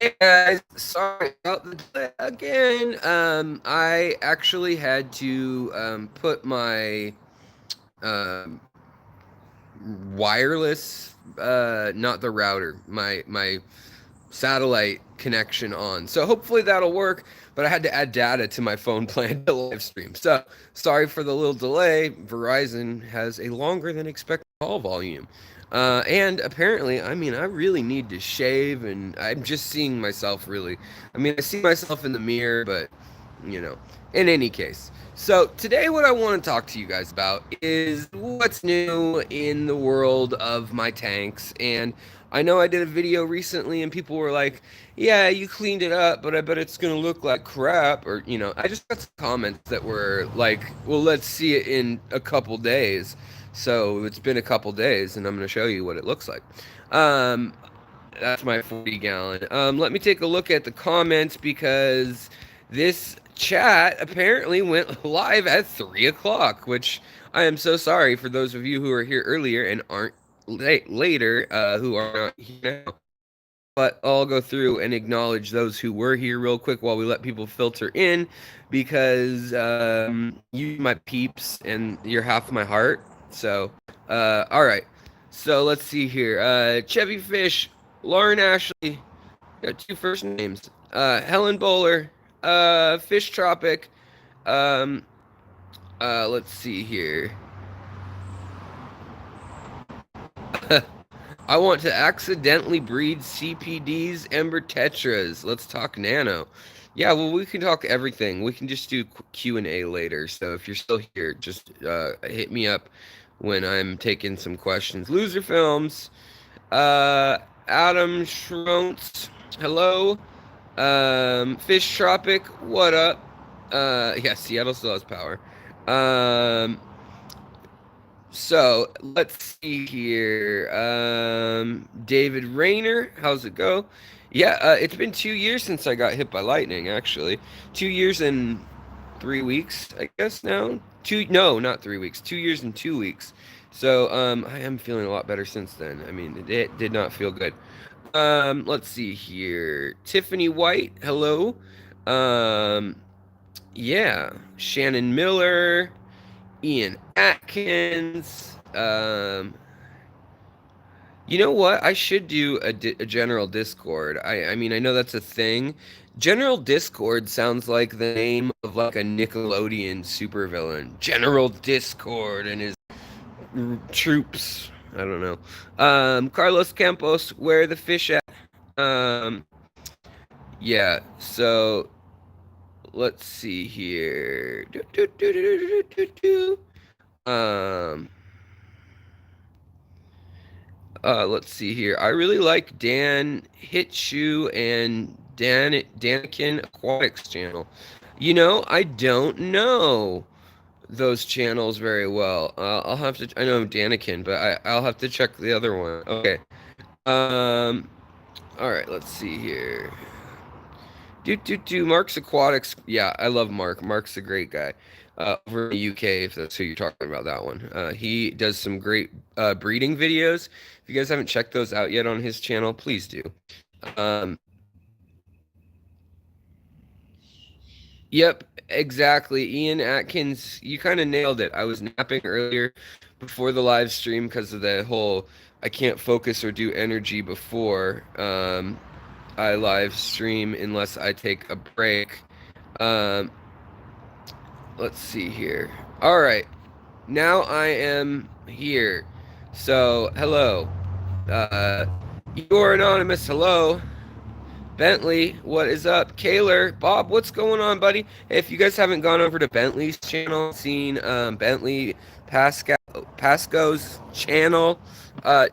Hey guys, sorry about the delay again. I actually had to put my um, wireless, not the router, my satellite connection on. So hopefully that'll work. But I had to add data to my phone plan to live stream. So sorry for the little delay. Verizon has a longer than expected call volume. And apparently, I mean, I really need to shave, and I'm just seeing myself really. I mean, I see myself in the mirror, but, you know, in any case. So, today, what I want to talk to you guys about is what's new in the world of my tanks. And I know I did a video recently, and people were like, yeah, you cleaned it up, but I bet it's going to look like crap. Or, I just got some comments that were like, well, let's see it in a couple days. So it's been a couple days, and I'm going to show you what it looks like. Um, that's my 40 gallon. Let me take a look at the comments because this chat apparently went live at 3 o'clock, which I am so sorry for those of you who are here earlier and aren't later, who are not here now. But I'll go through and acknowledge those who were here real quick while we let people filter in because you my peeps and you're half my heart. So, all right. So let's see here. Chevy Fish, Lauren Ashley, got two first names. Helen Bowler, Fish Tropic. Um, let's see here. I want to accidentally breed CPDs, Ember Tetras. Let's talk nano. Yeah, well, we can talk everything. We can just do Q&A later. So if you're still here, just hit me up when I'm taking some questions. Loser Films, Adam Schrontz, hello. Fish Tropic, what up? Yeah, Seattle still has power. So let's see here. David Rayner, how's it go? Yeah, it's been 2 years since I got hit by lightning. Actually, 2 years and 3 weeks, I guess now. No, not 3 weeks. 2 years and 2 weeks. So I am feeling a lot better since then. I mean, it did not feel good. Let's see here. Tiffany White, hello. Um, yeah, Shannon Miller. Ian Atkins. You know what? I should do a general Discord. I mean, I know that's a thing. General Discord sounds like the name of like a Nickelodeon supervillain. General Discord and his troops. I don't know. Carlos Campos, where the fish at? Um, yeah. So let's see here. Um, let's see here. I really like Dan Hitshoe and Danikin Aquatics channel. I don't know those channels very well. I'll have to. I know Danikin, but I'll have to check the other one. Okay. Um. All right. Let's see here. Mark's Aquatics. Yeah, I love Mark. Mark's a great guy. Over in the UK, if that's who you're talking about, that one. He does some great breeding videos. If you guys haven't checked those out yet on his channel, please do. Um, yep, exactly. Ian Atkins, you kind of nailed it. I was napping earlier before the live stream because of the whole I can't focus or do energy before I live stream unless I take a break. Um, let's see here. All right. Now I am here. So, hello. Uh, you're anonymous. Hello. Bentley, what is up? Kaler, Bob, what's going on, buddy? Hey, if you guys haven't gone over to Bentley's channel, seen Bentley Pasco's channel,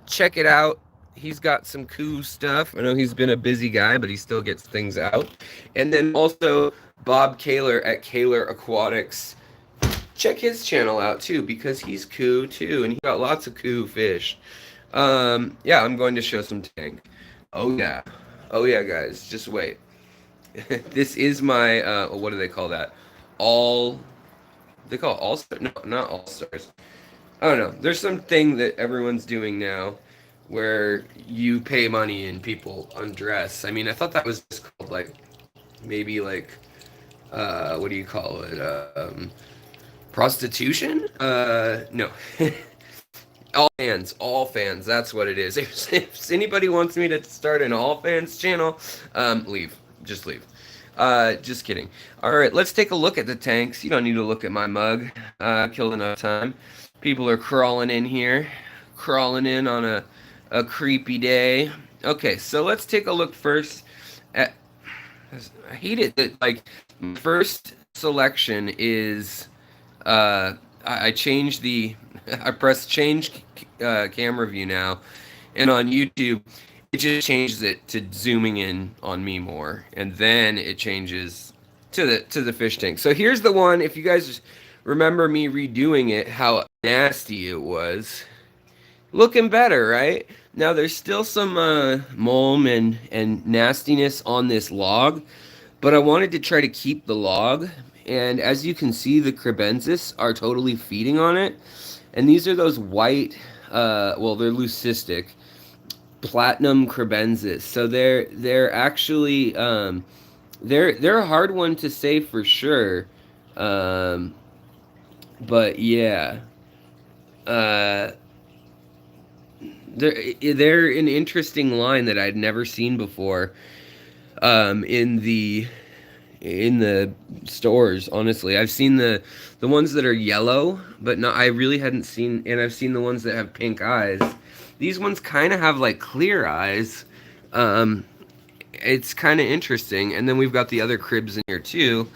check it out. He's got some cool stuff. I know he's been a busy guy, but he still gets things out. And then also Bob Kaler at Kaler Aquatics. Check his channel out too because he's cool too, and he got lots of cool fish. Yeah, I'm going to show some tank. Oh yeah. Oh yeah, guys, just wait. This is my what do they call that? All they call it all stars? No, not all stars. I don't know. There's something that everyone's doing now where you pay money and people undress. I mean, I thought that was just called like maybe like what do you call it? Prostitution? No. All fans. That's what it is. If anybody wants me to start an all fans channel, leave. Just leave. Just kidding. All right, let's take a look at the tanks. You don't need to look at my mug. Killed enough time. People are crawling in here, crawling in on a creepy day. Okay, so let's take a look first at. I hate it that like first selection is I changed the I pressed change camera view now, and on YouTube it just changes it to zooming in on me more, and then it changes to the fish tank. So here's the one. If you guys remember me redoing it, how nasty it was, looking better, right? Now there's still some mulm and nastiness on this log, but I wanted to try to keep the log. And as you can see, the crebensis are totally feeding on it. And these are those white, well, they're leucistic platinum crebensis. So they're actually they're a hard one to say for sure. But yeah, they're an interesting line that I'd never seen before in the stores. Honestly, I've seen the ones that are yellow, but I really hadn't seen, and I've seen the ones that have pink eyes. These ones kind of have like clear eyes. It's kind of interesting. And then we've got the other cribs in here too.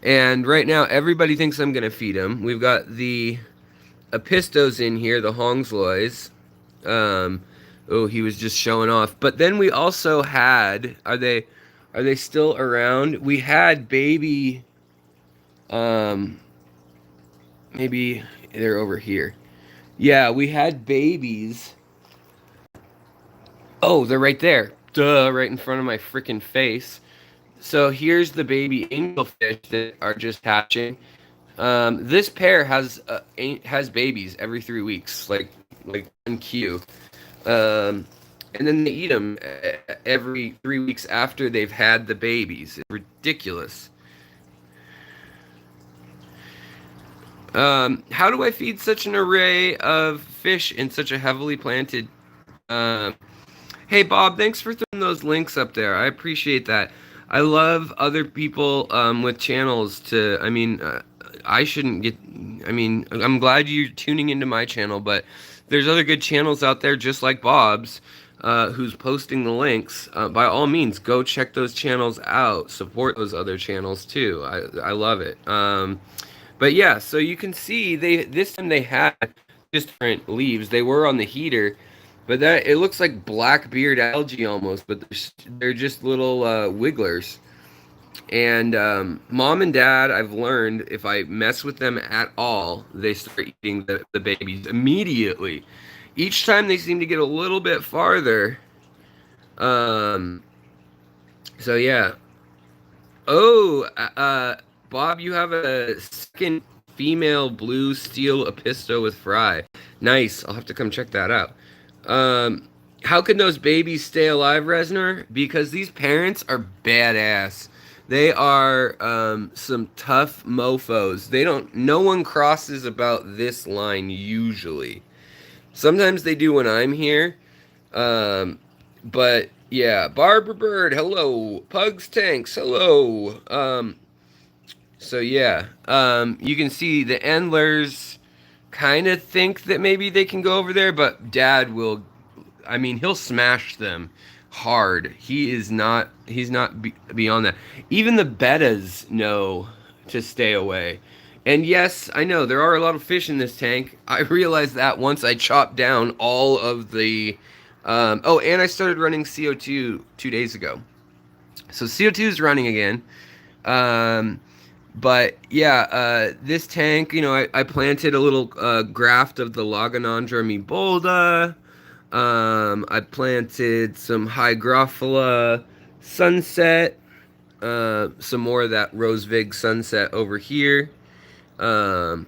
And right now everybody thinks I'm gonna feed them. We've got the Apistos in here, the Hongsloys. Oh, he was just showing off. But then we also had, are they still around? We had baby, maybe they're over here. Yeah, we had babies. Oh, they're right there. Duh, right in front of my freaking face. So here's the baby angelfish that are just hatching. This pair has babies every 3 weeks, like on cue. And then they eat them every 3 weeks after they've had the babies. It's ridiculous. How do I feed such an array of fish in such a heavily planted? Hey Bob, thanks for throwing those links up there. I appreciate that. I love other people with channels to. I mean, I shouldn't get. I mean, I'm glad you're tuning into my channel, but there's other good channels out there just like Bob's, who's posting the links. By all means, go check those channels out. Support those other channels too. I love it. But yeah, so you can see this time they had just different leaves. They were on the heater, but that it looks like blackbeard algae almost, but they're just little wigglers. And mom and dad, I've learned if I mess with them at all, they start eating the babies immediately. Each time they seem to get a little bit farther. So yeah. Oh, Bob, you have a second female blue steel apisto with fry. Nice. I'll have to come check that out. How can those babies stay alive, Resner? Because these parents are badass. They are some tough mofos. No one crosses about this line usually. Sometimes they do when I'm here. But yeah, Barbara Bird, hello. Pugs Tanks, hello. So yeah, you can see the Endlers kind of think that maybe they can go over there, but Dad will, I mean, he'll smash them hard. He's not beyond that. Even the Bettas know to stay away. And yes, I know there are a lot of fish in this tank. I realized that once I chopped down all of the, oh, and I started running CO2 2 days ago. So CO2 is running again. But yeah, this tank, you know, I planted a little graft of the Lagonandra mebolda. I planted some Hygrophila sunset, some more of that Rosevig sunset over here. Oh,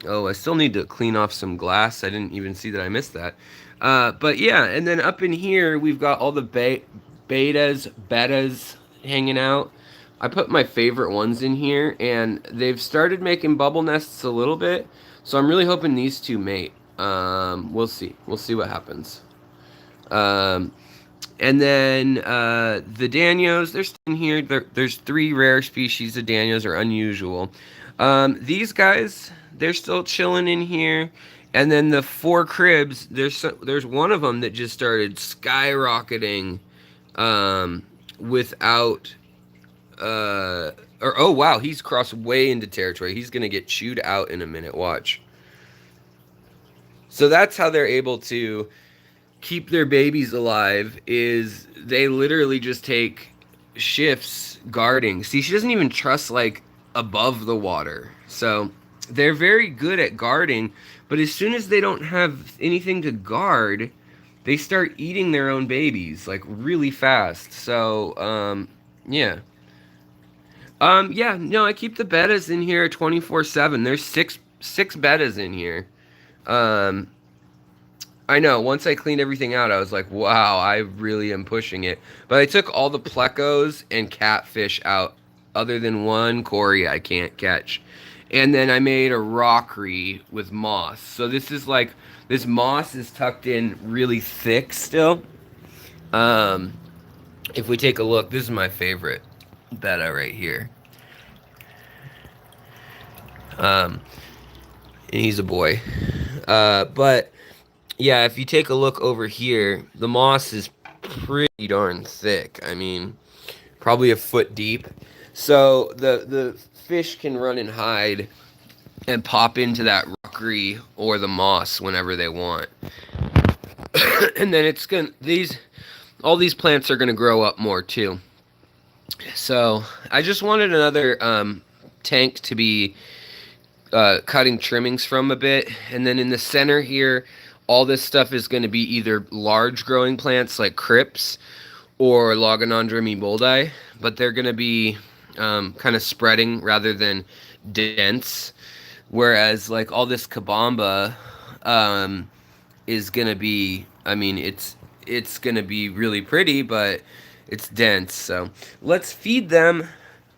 I still need to clean off some glass. I didn't even see that I missed that. But yeah, and then up in here we've got all the betas hanging out. I put my favorite ones in here, and they've started making bubble nests a little bit. So I'm really hoping these two mate. We'll see. We'll see what happens. Um, and then the Danios, they're still in here. There's 3 rare species of Danios, are unusual. These guys, they're still chilling in here. And then the 4 cribs, there's one of them that just started skyrocketing without or oh wow, he's crossed way into territory. He's gonna get chewed out in a minute. Watch. So that's how they're able to keep their babies alive, is they literally just take shifts guarding. See, she doesn't even trust like above the water. So they're very good at guarding, but as soon as they don't have anything to guard, they start eating their own babies like really fast. So yeah. Yeah, no, I keep the betas in here 24/7. There's six betas in here. Um I know, once I cleaned everything out, I was like, wow, I really am pushing it. But I took all the plecos and catfish out, other than one Cory I can't catch. And then I made a rockery with moss. So this is like, this moss is tucked in really thick still. Um, if we take a look, this is my favorite betta right here. And he's a boy. But yeah, if you take a look over here, the moss is pretty darn thick. I mean, probably a foot deep. So the fish can run and hide and pop into that rockery or the moss whenever they want. And then it's gonna all these plants are gonna grow up more too. So I just wanted another tank to be cutting trimmings from a bit, and then in the center here, all this stuff is going to be either large growing plants like crypts or Logonandrum eboldi, but they're going to be kind of spreading rather than dense. Whereas like all this kabamba is going to be, I mean, it's going to be really pretty, but it's dense. So let's feed them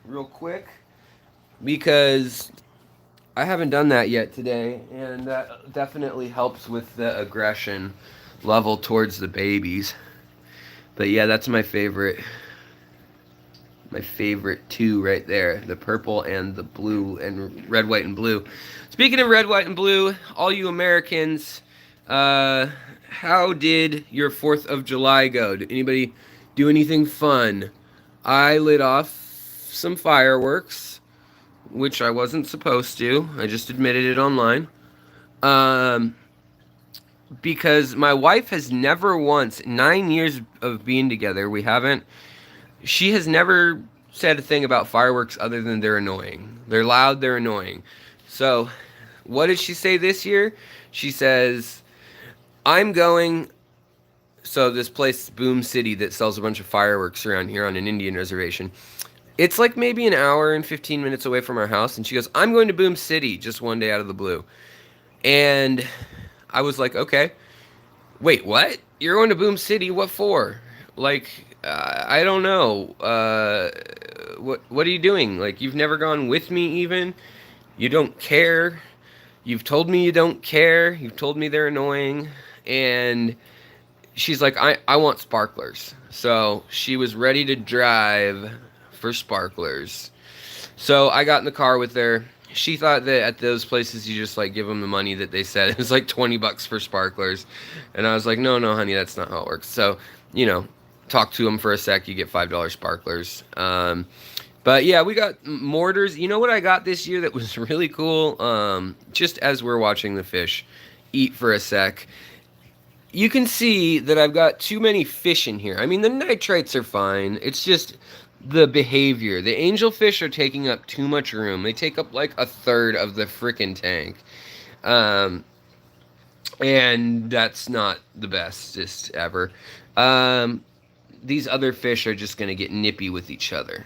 real quick, because I haven't done that yet today, and that definitely helps with the aggression level towards the babies. But yeah, that's my favorite. My favorite 2 right there. The purple and the blue, and red, white, and blue. Speaking of red, white, and blue, all you Americans, how did your 4th of July go? Did anybody do anything fun? I lit off some fireworks, which I wasn't supposed to. I just admitted it online. Because my wife has never once, 9 years of being together, she has never said a thing about fireworks other than they're annoying. They're loud, they're annoying. So, what did she say this year? She says, I'm going, so this place, Boom City, that sells a bunch of fireworks around here on an Indian reservation. It's like maybe an hour and 15 minutes away from our house. And she goes, I'm going to Boom City just one day out of the blue. And I was like, okay. Wait, what? You're going to Boom City? What for? Like, I don't know. What are you doing? Like, you've never gone with me even? You don't care. You've told me you don't care. You've told me they're annoying. And she's like, I want sparklers. So she was ready to drive for sparklers. So I got in the car with her. She thought that at those places you just like give them the money that they said. It was like $20 for sparklers. And I was like, no, honey, that's not how it works. So, talk to them for a sec, you get $5 sparklers. But yeah, we got mortars. You know what I got this year that was really cool? Just as we're watching the fish eat for a sec, you can see that I've got too many fish in here. I mean, the nitrates are fine. It's just the behavior. The angelfish are taking up too much room. They take up like a third of the frickin' tank. And that's not the bestest ever. These other fish are just going to get nippy with each other.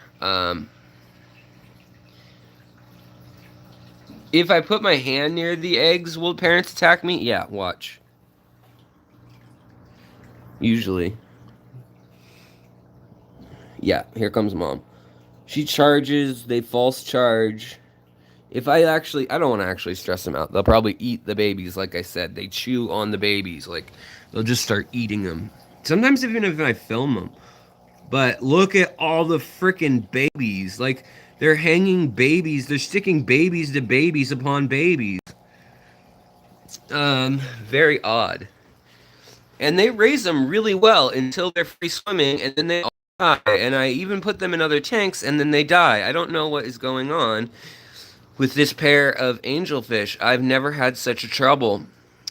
If I put my hand near the eggs, will parents attack me? Yeah, watch. usually. Yeah, here comes mom. She charges, they false charge. If I don't want to actually stress them out. They'll probably eat the babies, like I said. They chew on the babies. Like, they'll just start eating them. Sometimes even if I film them. But look at all the freaking babies. Like, they're hanging babies. They're sticking babies to babies upon babies. Very odd. And they raise them really well until they're free swimming, and then they all die. And I even put them in other tanks, and then they die. I don't know what is going on with this pair of angelfish. I've never had such a trouble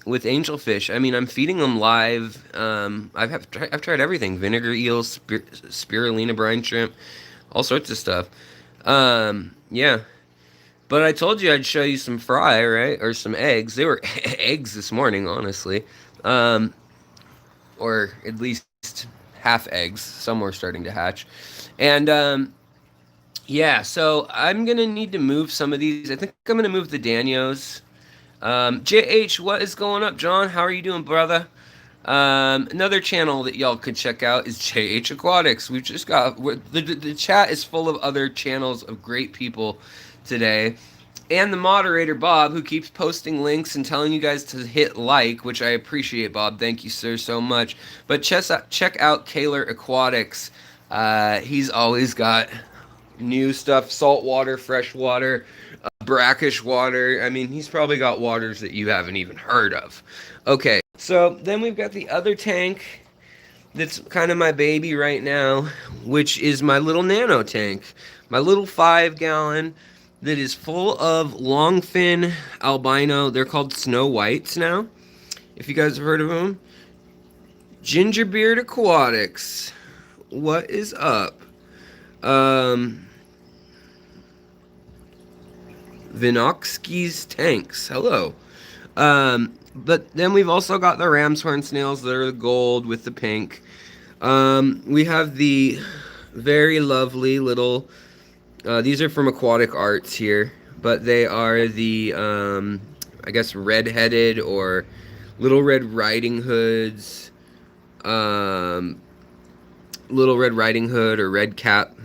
with angelfish. I mean, I'm feeding them live. I've tried everything: vinegar eels, spirulina brine shrimp, all sorts of stuff. Yeah. But I told you I'd show you some fry, right? Or some eggs. They were eggs this morning, honestly. Or at least half eggs. Some were starting to hatch. And yeah, so I'm going to need to move some of these. I think I'm going to move the Danios. JH, what is going up, John? How are you doing, brother? Another channel that y'all could check out is JH Aquatics. We've just got... The chat is full of other channels of great people today. And the moderator, Bob, who keeps posting links and telling you guys to hit like, which I appreciate, Bob. Thank you, sir, so much. But check out Kaler Aquatics. He's always got new stuff, saltwater, freshwater, brackish water. I mean, he's probably got waters that you haven't even heard of. Okay, so then we've got the other tank that's kind of my baby right now, which is my little nano tank. My little 5-gallon that is full of longfin albino. They're called snow whites now, if you guys have heard of them. Gingerbeard Aquatics. What is up? Vinoxky's tanks. Hello. But then we've also got the ram's horn snails that are the gold with the pink. We have the very lovely little... these are from Aquatic Arts here, but they are the, I guess, red-headed or Little Red Riding Hoods, Little Red Riding Hood or red cap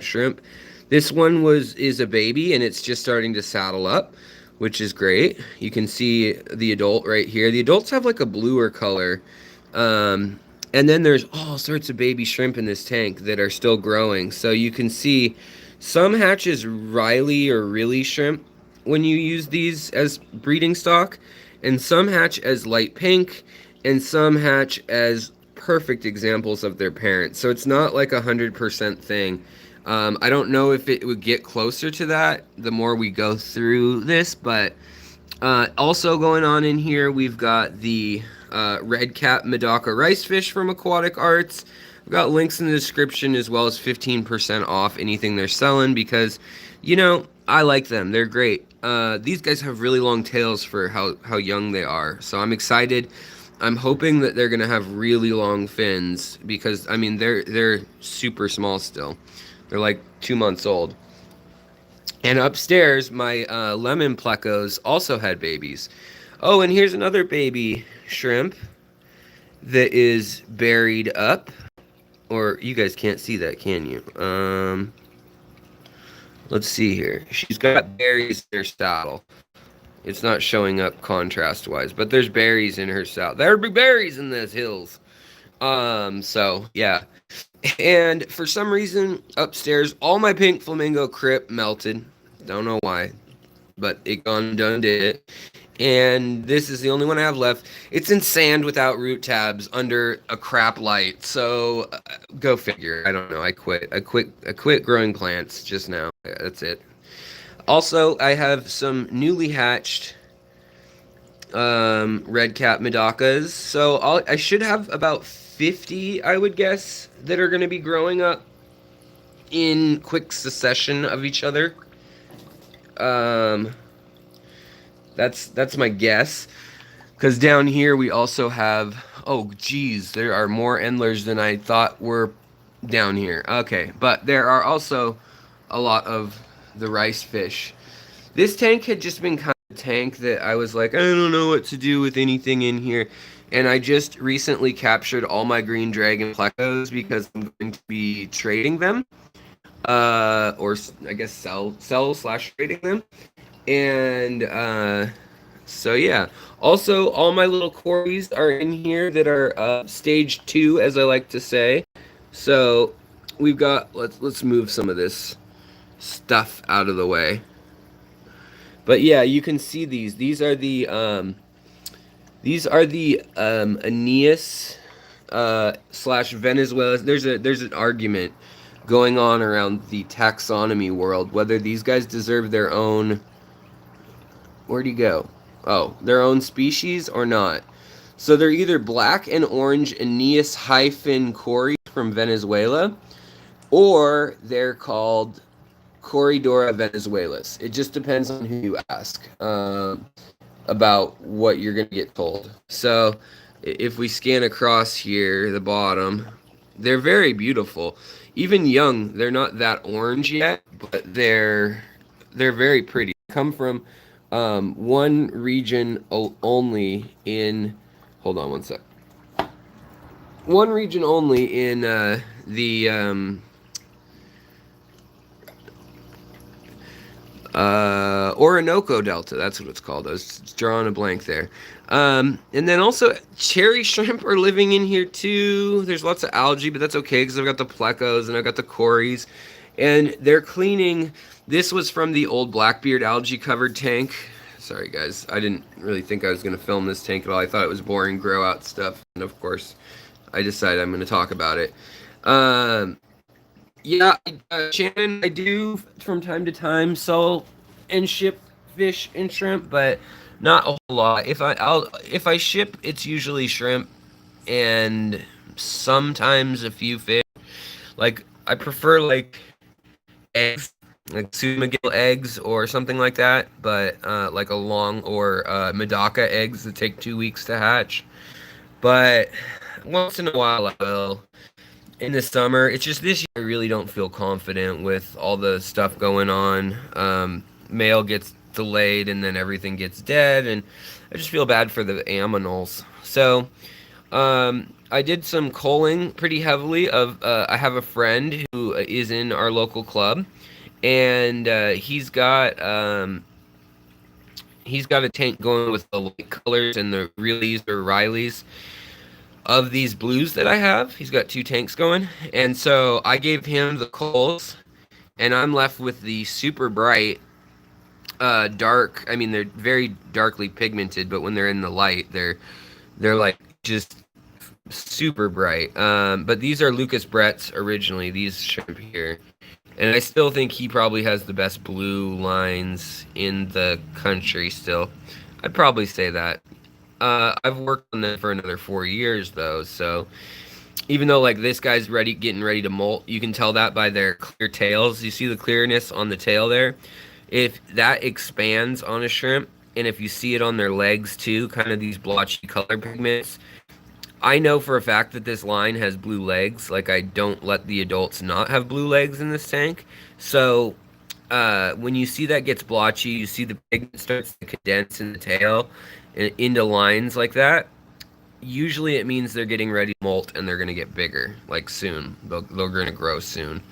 shrimp. This one is a baby, and it's just starting to saddle up, which is great. You can see the adult right here. The adults have like a bluer color, and then there's all sorts of baby shrimp in this tank that are still growing. So you can see some hatch as Riley or Really shrimp when you use these as breeding stock, and some hatch as light pink, and some hatch as perfect examples of their parents. So it's not like 100% thing. I don't know if it would get closer to that the more we go through this, but also going on in here, we've got the red cap Medaka rice fish from Aquatic Arts. I've got links in the description as well as 15% off anything they're selling because, you know, I like them. They're great. These guys have really long tails for how young they are. So I'm excited. I'm hoping that they're going to have really long fins because, I mean, they're super small still. They're like 2 months old. And upstairs, my lemon plecos also had babies. Oh, and here's another baby shrimp that is buried up. Or you guys can't see that, can you? Let's see here. She's got berries in her saddle. It's not showing up contrast-wise, but there's berries in her saddle. There be berries in those hills. So, yeah. And for some reason, upstairs, all my pink flamingo crip melted. Don't know why, but it done did it. And this is the only one I have left. It's in sand without root tabs under a crap light. So go figure. I don't know. I quit growing plants just now. That's it. Also, I have some newly hatched red cap Medakas. So I should have about 50, I would guess, that are going to be growing up in quick succession of each other. That's my guess. Because down here we also have... Oh, geez. There are more endlers than I thought were down here. Okay. But there are also a lot of the rice fish. This tank had just been kind of a tank that I was like, I don't know what to do with anything in here. And I just recently captured all my green dragon plecos because I'm going to be trading them, or I guess sell slash trading them. And so yeah. Also, all my little quarries are in here that are stage 2, as I like to say. So we've got let's move some of this stuff out of the way. But yeah, you can see these. These are the Aeneas slash Venezuela. There's an argument going on around the taxonomy world whether these guys deserve their own. Where'd he go? Oh, their own species or not. So they're either black and orange Aeneas hyphen Cori from Venezuela, or they're called Corridora venezuelas. It just depends on who you ask about what you're going to get told. So if we scan across here, the bottom, they're very beautiful. Even young, they're not that orange yet, but they're very pretty. They come from one region only in. Hold on one sec. One region only in the Orinoco Delta. That's what it's called. I was drawing a blank there. And then also cherry shrimp are living in here too. There's lots of algae, but that's okay because I've got the plecos and I've got the cories, and they're cleaning. This was from the old Blackbeard algae covered tank. Sorry guys, I didn't really think I was going to film this tank at all. I thought it was boring grow out stuff, and of course I decided I'm going to talk about it. Yeah, Shannon, I do from time to time sell and ship fish and shrimp, but not a whole lot. If I ship, it's usually shrimp and sometimes a few fish. Like I prefer like eggs, like Sumagill eggs or something like that, but like a long or Medaka eggs that take 2 weeks to hatch. But once in a while I will. In the summer, it's just this year I really don't feel confident with all the stuff going on. Mail gets delayed and then everything gets dead, and I just feel bad for the aminals. So I did some culling pretty heavily. I have a friend who is in our local club, and he's got a tank going with the light colors and the Reillys or Rileys of these blues that I have. He's got 2 tanks going, and so I gave him the coals, and I'm left with the super bright dark. I mean, they're very darkly pigmented, but when they're in the light, they're like just super bright. But these are Lucas Bretz originally, these shrimp here, and I still think he probably has the best blue lines in the country still. I'd probably say that. I've worked on them for another 4 years though, so even though like this guy's getting ready to molt, you can tell that by their clear tails. You see the clearness on the tail there? If that expands on a shrimp, and if you see it on their legs too, kind of these blotchy color pigments, I know for a fact that this line has blue legs. Like I don't let the adults not have blue legs in this tank. So when you see that gets blotchy, you see the pigment starts to condense in the tail into lines like that, usually it means they're getting ready to molt and they're going to get bigger, like soon. They're going to grow soon.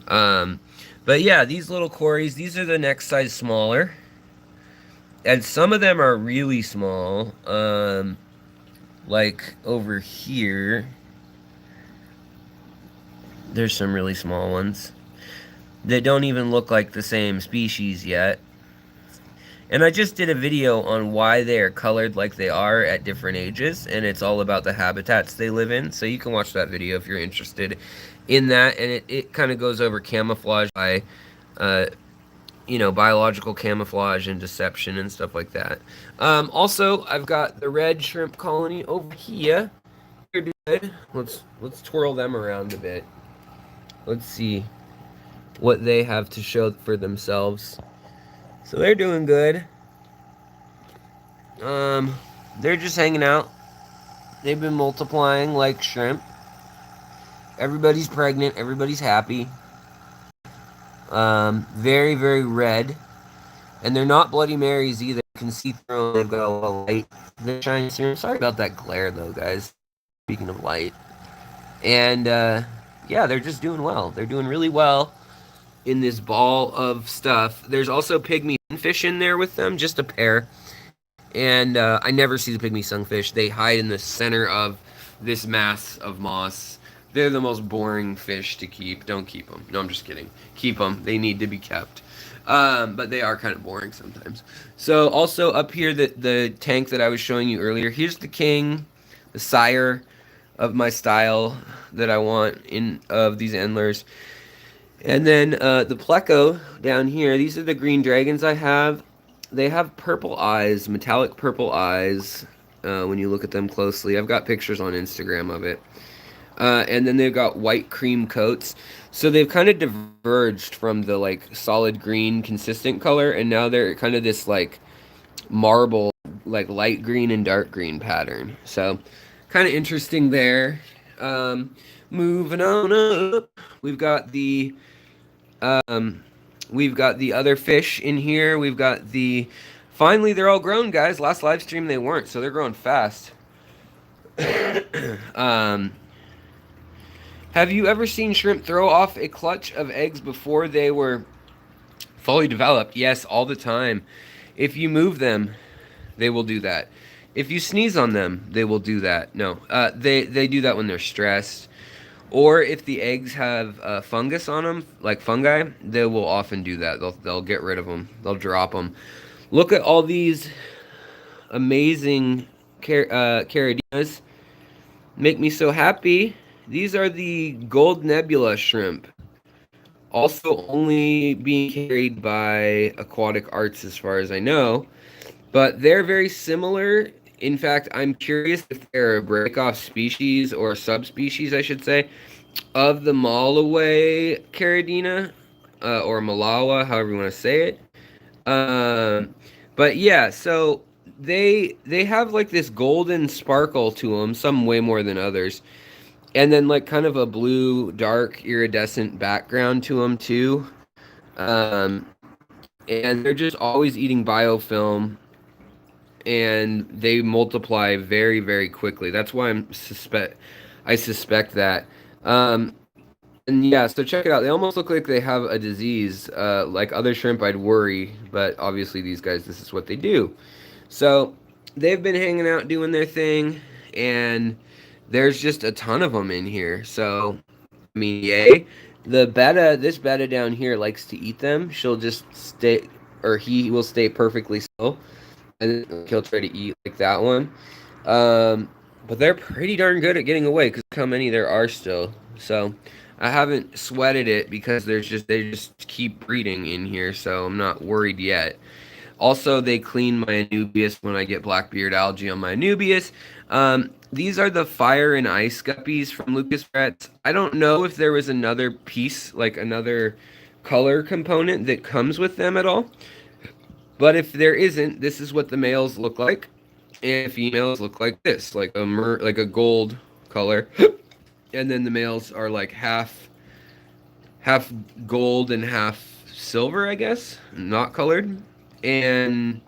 But yeah, these little cories, these are the next size smaller. And some of them are really small. Like over here, there's some really small ones that don't even look like the same species yet. And I just did a video on why they are colored like they are at different ages, and it's all about the habitats they live in, so you can watch that video if you're interested in that. And it kind of goes over camouflage by, biological camouflage and deception and stuff like that. Also, I've got the red shrimp colony over here. They're good. Let's twirl them around a bit. Let's see what they have to show for themselves. So they're doing good. They're just hanging out. They've been multiplying like shrimp. Everybody's pregnant. Everybody's happy. Very, very red. And they're not Bloody Marys either. can see through them. They've got a lot of light that shines through. Sorry about that glare, though, guys. Speaking of light. And, yeah, they're just doing well. They're doing really well in this ball of stuff. There's also pygmy sunfish in there with them, just a pair. And I never see the pygmy sunfish. They hide in the center of this mass of moss. They're the most boring fish to keep. Don't keep them. No, I'm just kidding. Keep them. They need to be kept. But they are kind of boring sometimes. So also up here, the tank that I was showing you earlier, here's the king, the sire of my style that I want of these endlers. And then the pleco down here, these are the green dragons I have. They have purple eyes, metallic purple eyes, when you look at them closely. I've got pictures on Instagram of it. And then they've got white cream coats. So they've kind of diverged from the like solid green consistent color, and now they're kind of this like marble, like light green and dark green pattern. So kind of interesting there. Moving on up, we've got the other fish in here. We've got finally they're all grown, guys. Last live stream they weren't, so they're growing fast. Have you ever seen shrimp throw off a clutch of eggs before they were fully developed? Yes, all the time. If you move them, they will do that. If you sneeze on them, they will do that. No, they do that when they're stressed. Or if the eggs have fungus on them, like fungi, they will often do that. They'll get rid of them. They'll drop them. Look at all these amazing caridinas. Make me so happy. These are the gold nebula shrimp. Also only being carried by Aquatic Arts as far as I know. But they're very similar. In fact, I'm curious if they're a break-off species or a subspecies, I should say, of the Malawi caridina, or Malawa, however you want to say it. But yeah, so they have like this golden sparkle to them, some way more than others. And then like kind of a blue, dark, iridescent background to them too. And they're just always eating biofilm. And they multiply very, very quickly. That's why I suspect that. And yeah, so check it out. They almost look like they have a disease. Like other shrimp, I'd worry, but obviously these guys, this is what they do. So they've been hanging out doing their thing, and there's just a ton of them in here. So, I mean, yay. This betta down here likes to eat them. She'll just stay, or he will stay perfectly still. And then he'll try to eat like that one. But they're pretty darn good at getting away, because how many there are still. So I haven't sweated it because they just keep breeding in here, so I'm not worried yet. Also, they clean my Anubias when I get blackbeard algae on my Anubias. These are the fire and ice guppies from Lucas Bretz. I don't know if there was another piece, like another color component that comes with them at all. But if there isn't, this is what the males look like, and females look like this, like a gold color, and then the males are like half gold and half silver, I guess, not colored. And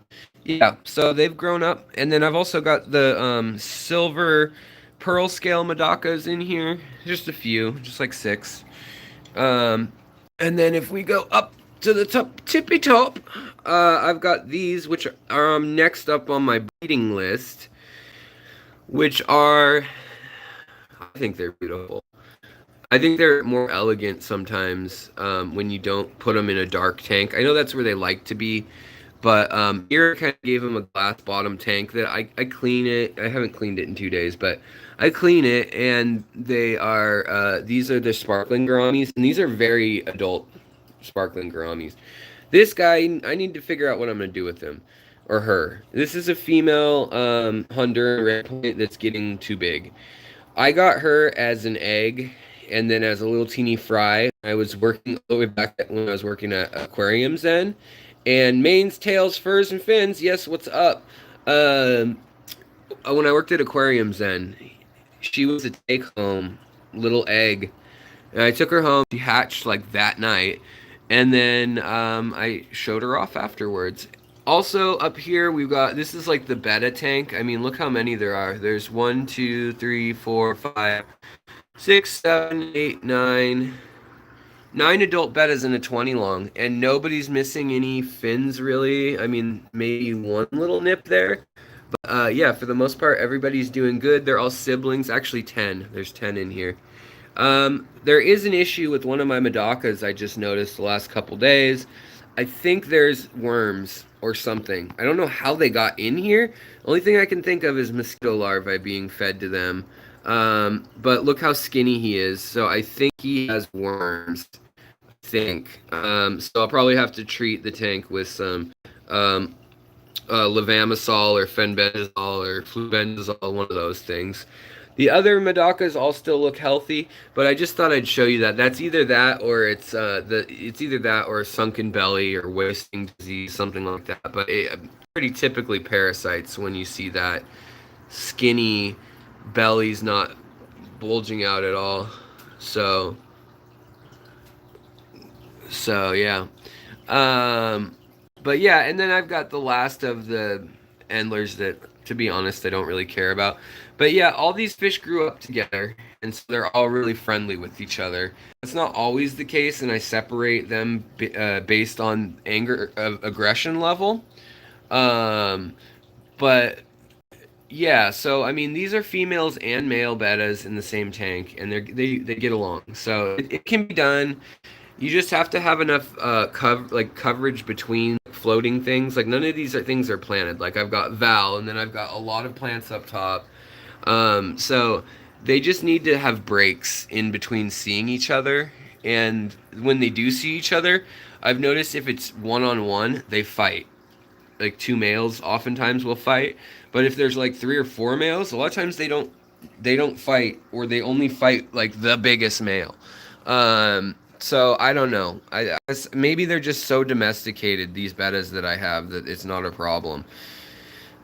yeah, so they've grown up. And then I've also got the silver pearl scale Madakas in here, just a few, just like 6. And then if we go up to the tippy top, I've got these, which are next up on my breeding list, which are, I think they're beautiful. I think they're more elegant sometimes when you don't put them in a dark tank. I know that's where they like to be, but here I kind of gave them a glass bottom tank that I clean it. I haven't cleaned it in 2 days, but I clean it, and they are, these are the sparkling gouramis, and these are very adult sparkling gouramis. This guy, I need to figure out what I'm going to do with him, or her. This is a female Honduran red point that's getting too big. I got her as an egg, and then as a little teeny fry. I was working all the way back when I was working at Aquarium Zen. And manes, tails, furs, and fins, yes, what's up? When I worked at Aquarium Zen, she was a take-home little egg. And I took her home. She hatched like that night. And then I showed her off afterwards. Also up here we've got, this is like the betta tank. I mean, look how many there are. There's 9 adult bettas and a 20 long, and nobody's missing any fins really. I mean, maybe one little nip there. But yeah, for the most part, everybody's doing good. They're all siblings. Actually, 10. There's 10 in here. There is an issue with one of my Madakas I just noticed the last couple days. I think there's worms or something. I don't know how they got in here. Only thing I can think of is mosquito larvae being fed to them. But look how skinny he is. So I think he has worms. I think. So I'll probably have to treat the tank with some levamisole or fenbendazole or flubendazole, one of those things. The other Madakas all still look healthy, but I just thought I'd show you that. That's either that or it's either that or a sunken belly or wasting disease, something like that. But pretty typically parasites when you see that skinny belly's not bulging out at all. So yeah. But yeah, and then I've got the last of the endlers that, to be honest, I don't really care about. But yeah, all these fish grew up together, and so they're all really friendly with each other. That's not always the case, and I separate them based on aggression level. Um, but yeah, so I mean, these are females and male bettas in the same tank, and they get along. So it can be done. You just have to have enough coverage between floating things. Like none of these things are planted. Like I've got Val, and then I've got a lot of plants up top. So they just need to have breaks in between seeing each other. And when they do see each other, I've noticed if it's one on one, they fight. Like two males oftentimes will fight, but if there's like three or four males, a lot of times they don't fight, or they only fight like the biggest male. So I don't know. Maybe they're just so domesticated, these bettas that I have, that it's not a problem.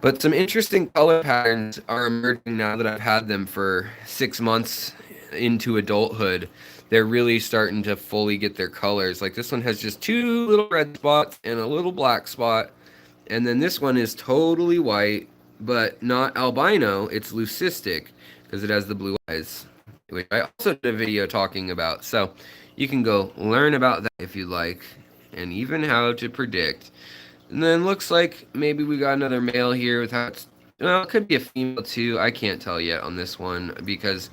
But some interesting color patterns are emerging now that I've had them for 6 months into adulthood. They're really starting to fully get their colors. Like this one has just two little red spots and a little black spot. And then this one is totally white, but not albino. It's leucistic because it has the blue eyes, which I also did a video talking about. So you can go learn about that if you like, and even how to predict. And then looks like maybe we got another male here with how it's, well, it could be a female too. I can't tell yet on this one because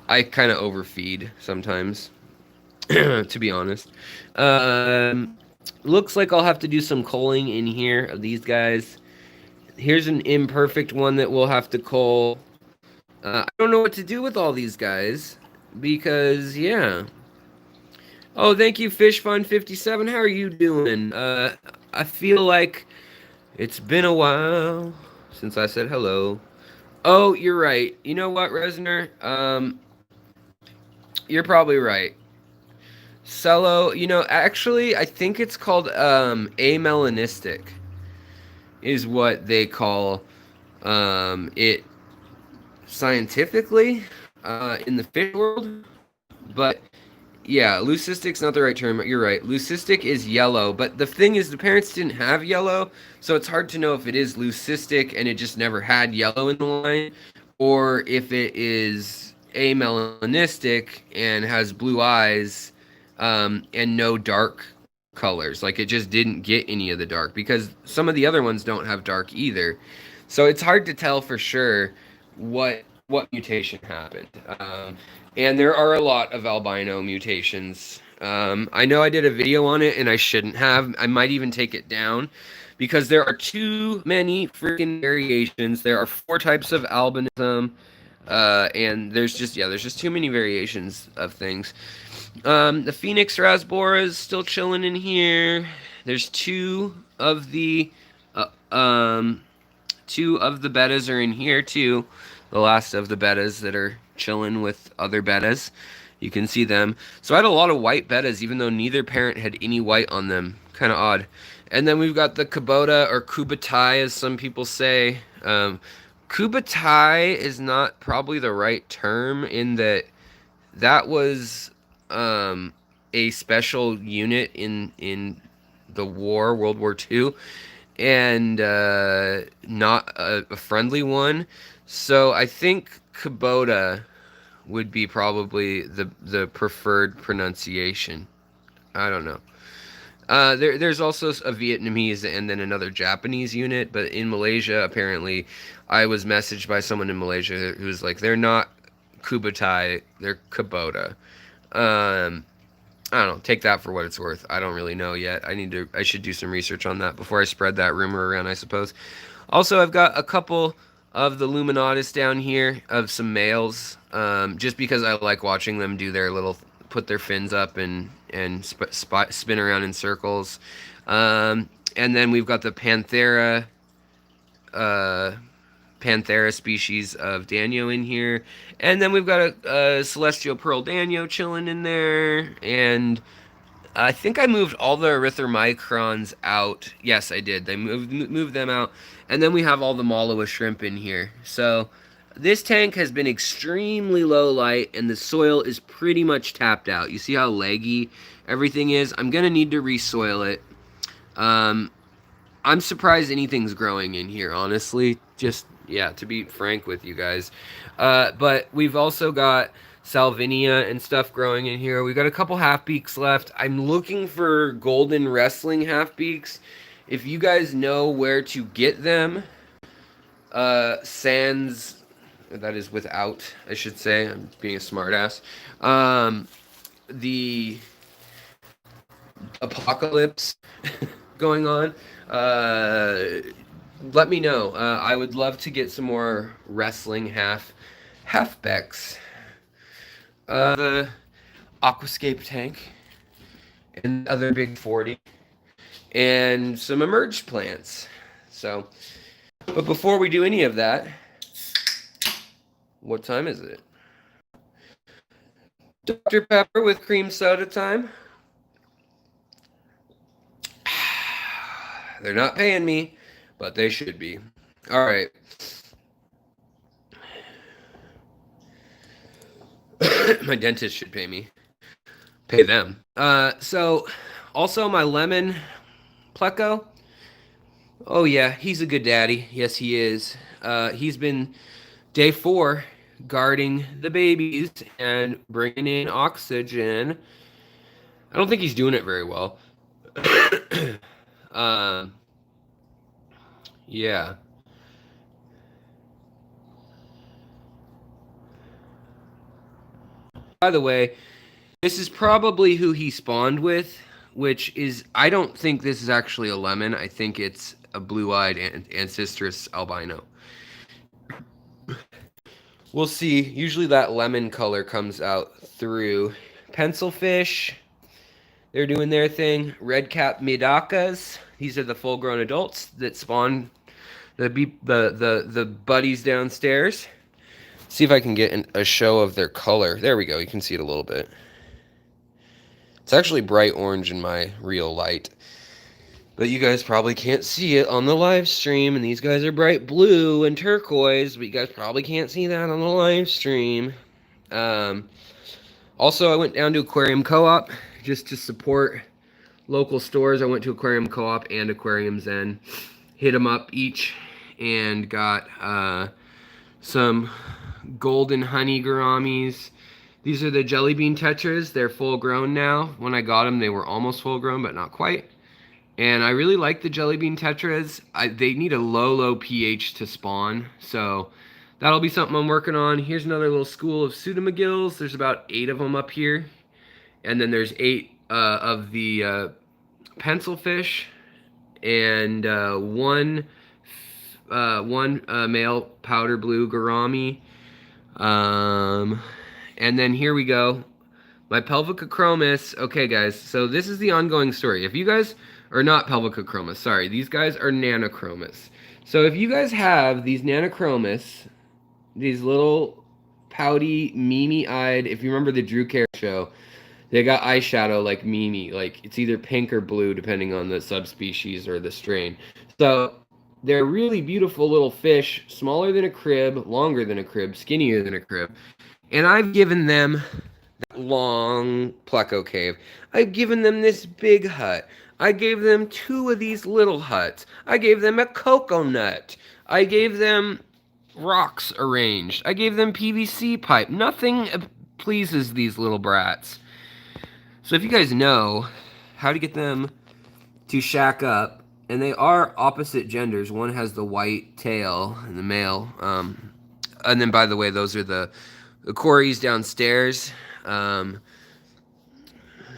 I kind of overfeed sometimes, to be honest. Looks like I'll have to do some culling in here of these guys. Here's an imperfect one that we'll have to cull. I don't know what to do with all these guys because, yeah. Oh, thank you, FishFun57. How are you doing? I feel like it's been a while since I said hello. Oh, you're right. You know what, Resner? You're probably right. Cello, actually, I think it's called amelanistic is what they call it scientifically in the fish world. But yeah, leucistic's not the right term. You're right. Leucistic is yellow, but the thing is the parents didn't have yellow, so it's hard to know if it is leucistic and it just never had yellow in the line, or if it is amelanistic and has blue eyes and no dark colors. Like it just didn't get any of the dark, because some of the other ones don't have dark either. So it's hard to tell for sure what mutation happened. And there are a lot of albino mutations. I know I did a video on it and I shouldn't have. I might even take it down because there are too many freaking variations. There are 4 types of albinism. And there's just too many variations of things. The Phoenix Rasbora is still chilling in here. There's 2 of the bettas are in here too. The last of the bettas that are chilling with other bettas. You can see them. So I had a lot of white bettas, even though neither parent had any white on them. Kind of odd. And then we've got the Kubota, or Kubatai, as some people say. Kubatai is not probably the right term, in that was a special unit in the war, World War II. and not a friendly one. So I think Kubota would be probably the preferred pronunciation. I don't know. There's also a Vietnamese and then another Japanese unit, but in Malaysia, apparently, I was messaged by someone in Malaysia who was like, they're not Kubotai, they're Kubota. Um, I don't know. Take that for what it's worth. I don't really know yet. I should do some research on that before I spread that rumor around, I suppose. Also, I've got a couple of the Luminatus down here of some males, just because I like watching them do their little, put their fins up and spin around in circles. And then we've got the uh, Panthera species of Danio in here. And then we've got a Celestial Pearl Danio chilling in there. And I think I moved all the Erythromicrons out. Yes, I did. They moved them out. And then we have all the Malawa shrimp in here. So this tank has been extremely low light, and the soil is pretty much tapped out. You see how leggy everything is? I'm going to need to resoil it. I'm surprised anything's growing in here, honestly. Just, yeah, to be frank with you guys. But we've also got Salvinia and stuff growing in here. We've got a couple half-beaks left. I'm looking for golden wrestling half-beaks. If you guys know where to get them, sans, that is without, I should say. I'm being a smartass. The apocalypse going on. Let me know. I would love to get some more wrestling halfbacks. The Aquascape tank and other big 40 and some emerged plants. So, but before we do any of that, what time is it? Dr. Pepper with cream soda time. They're not paying me, but they should be. All right. My dentist should pay me. Pay them. So, also my lemon pleco. Oh yeah, he's a good daddy. Yes, he is. He's been day 4 guarding the babies and bringing in oxygen. I don't think he's doing it very well. Yeah. By the way, this is probably who he spawned with, which is, I don't think this is actually a lemon. I think it's a blue-eyed Ancistrus albino. We'll see. Usually that lemon color comes out through pencilfish. They're doing their thing. Red cap midakas. These are the full-grown adults that spawn the buddies downstairs. See if I can get a show of their color. There we go. You can see it a little bit. It's actually bright orange in my real light, but you guys probably can't see it on the live stream. And these guys are bright blue and turquoise, but you guys probably can't see that on the live stream. Also, I went down to Aquarium Co-op just to support local stores. I went to Aquarium Co-op and Aquarium Zen, hit them up each, and got some golden honey gouramis. These are the jelly bean tetras. They're full grown now. When I got them, they were almost full grown, but not quite. And I really like the jelly bean tetras. They need a low pH to spawn, so that'll be something I'm working on. Here's another little school of pseudomagills. There's about 8 of them up here. And then there's 8 of the pencilfish, and one male powder blue gourami. And then here we go. My Pelvicochromis. Okay, guys, so this is the ongoing story. If you guys are not Pelvicochromis, sorry, these guys are Nanochromis. So if you guys have these Nanochromis, these little pouty, Mimi-eyed, if you remember the Drew Care show, they got eyeshadow like Mimi. Like, it's either pink or blue, depending on the subspecies or the strain. So they're really beautiful little fish, smaller than a crib, longer than a crib, skinnier than a crib. And I've given them that long pleco cave. I've given them this big hut. I gave them 2 of these little huts. I gave them a coconut. I gave them rocks arranged. I gave them PVC pipe. Nothing pleases these little brats. So if you guys know how to get them to shack up, and they are opposite genders. One has the white tail and the male. And then, by the way, those are the Corys downstairs.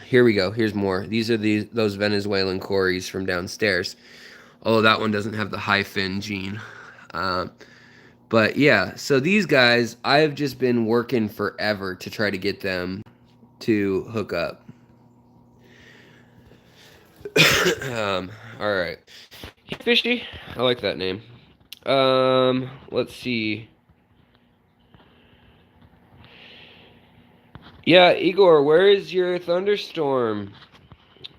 Here we go. Here's more. These are those Venezuelan Corys from downstairs. Although that one doesn't have the hyphen gene. But yeah, so these guys, I've just been working forever to try to get them to hook up. All right. Hey, Fishy. I like that name. Let's see. Yeah, Igor, where is your thunderstorm?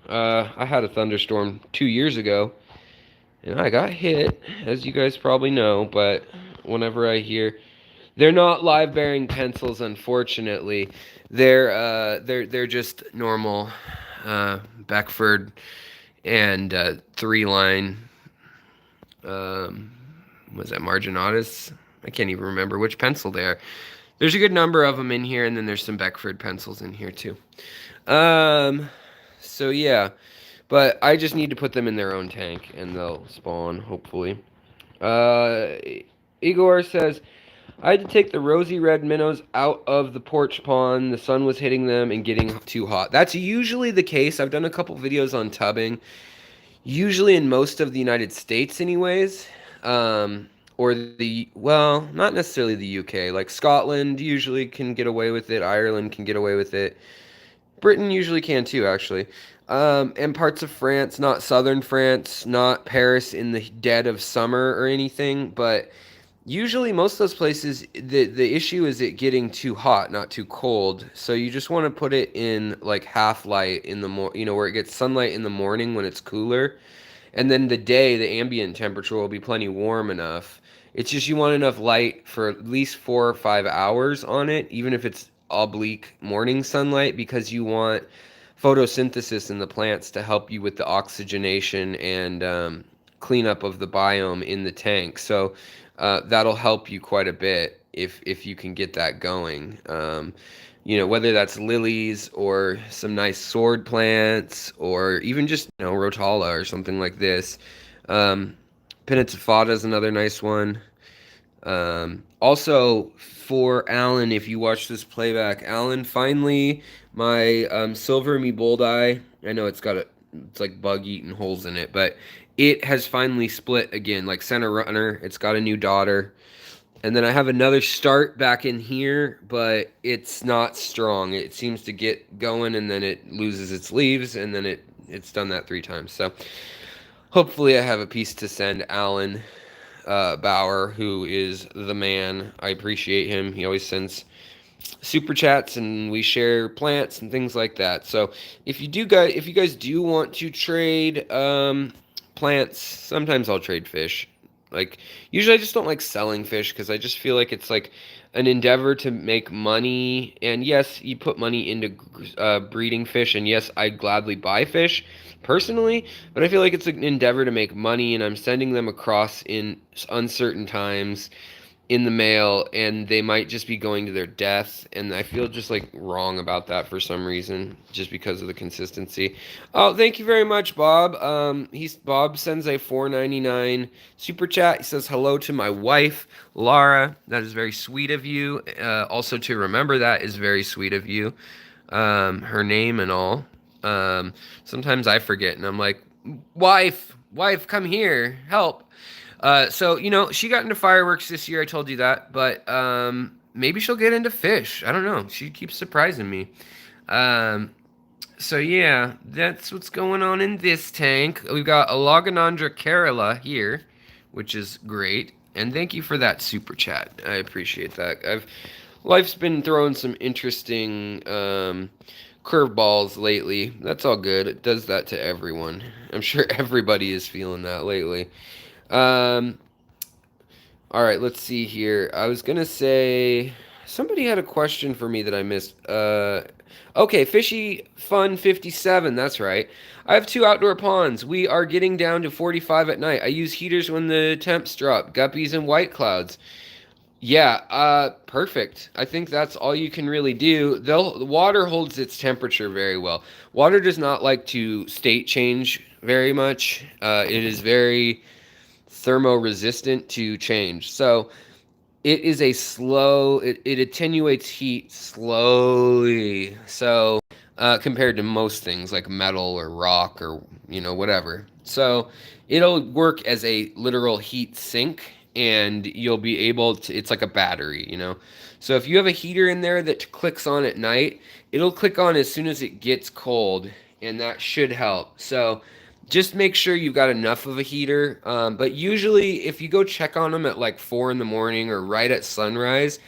I had a thunderstorm 2 years ago, and I got hit, as you guys probably know, but whenever I hear... They're not live-bearing pencils, unfortunately. They're just normal Beckford and 3-line, was that Marginatus? I can't even remember which pencil they are. There's a good number of them in here, and then there's some Beckford pencils in here too. So yeah, but I just need to put them in their own tank, and they'll spawn, hopefully. Igor says, I had to take the rosy red minnows out of the porch pond. The sun was hitting them and getting too hot. That's usually the case. I've done a couple videos on tubbing. Usually in most of the United States anyways. Or well, not necessarily the UK. Like Scotland usually can get away with it. Ireland can get away with it. Britain usually can too, actually. And parts of France, not southern France, not Paris in the dead of summer or anything, but... Usually, most of those places, the issue is it getting too hot, not too cold. So you just want to put it in like half light in the where it gets sunlight in the morning when it's cooler, and then the day the ambient temperature will be plenty warm enough. It's just you want enough light for at least 4 or 5 hours on it, even if it's oblique morning sunlight, because you want photosynthesis in the plants to help you with the oxygenation and cleanup of the biome in the tank. So that'll help you quite a bit if you can get that going. Whether that's lilies or some nice sword plants or even just, rotala or something like this. Pinnatifada is another nice one. Also, for Alan, if you watch this playback, Alan, finally, my Silver Me Boldeye, I know it's like bug-eaten holes in it, but it has finally split again, like center runner. It's got a new daughter. And then I have another start back in here, but it's not strong. It seems to get going, and then it loses its leaves, and then it's done that 3 times. So hopefully I have a piece to send Alan Bauer, who is the man. I appreciate him. He always sends super chats, and we share plants and things like that. So if you guys do want to trade plants, sometimes I'll trade fish. Like, usually I just don't like selling fish because I just feel like it's like an endeavor to make money. And yes, you put money into breeding fish, and yes, I'd gladly buy fish personally, but I feel like it's an endeavor to make money, and I'm sending them across in uncertain times in the mail, and they might just be going to their death, and I feel just like wrong about that for some reason, just because of the consistency. Oh, thank you very much, Bob. Bob sends a $4.99 super chat. He says hello to my wife, Laura. That is very sweet of you. Also, to remember that is very sweet of you. Her name and all. Sometimes I forget, and I'm like, wife, come here, help. So, she got into fireworks this year. I told you that, but maybe she'll get into fish. I don't know. She keeps surprising me. So yeah, that's what's going on in this tank. We've got a Loganandra Kerala here, which is great. And thank you for that super chat. I appreciate that. Life's been throwing some interesting curveballs lately. That's all good. It does that to everyone. I'm sure everybody is feeling that lately. All right, let's see here. I was gonna say, somebody had a question for me that I missed. Okay, Fishy Fun 57, that's right. I have two outdoor ponds. We are getting down to 45 at night. I use heaters when the temps drop. Guppies and white clouds. Yeah, perfect. I think that's all you can really do. The water holds its temperature very well. Water does not like to state change very much. It is very thermoresistant to change. So it is a slow, it attenuates heat slowly. So compared to most things like metal or rock or, whatever. So it'll work as a literal heat sink and you'll be able to, it's like a battery. So if you have a heater in there that clicks on at night, it'll click on as soon as it gets cold and that should help. So just make sure you've got enough of a heater. But usually, if you go check on them at like 4 in the morning or right at sunrise,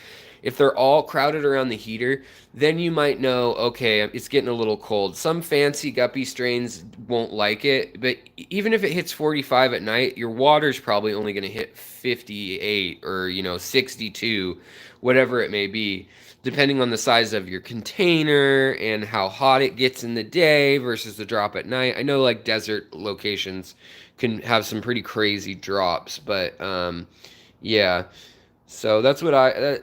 if they're all crowded around the heater, then you might know, okay, it's getting a little cold. Some fancy guppy strains won't like it, but even if it hits 45 at night, your water's probably only going to hit 58 or, 62, whatever it may be, depending on the size of your container and how hot it gets in the day versus the drop at night. I know like desert locations can have some pretty crazy drops, but yeah. So that's what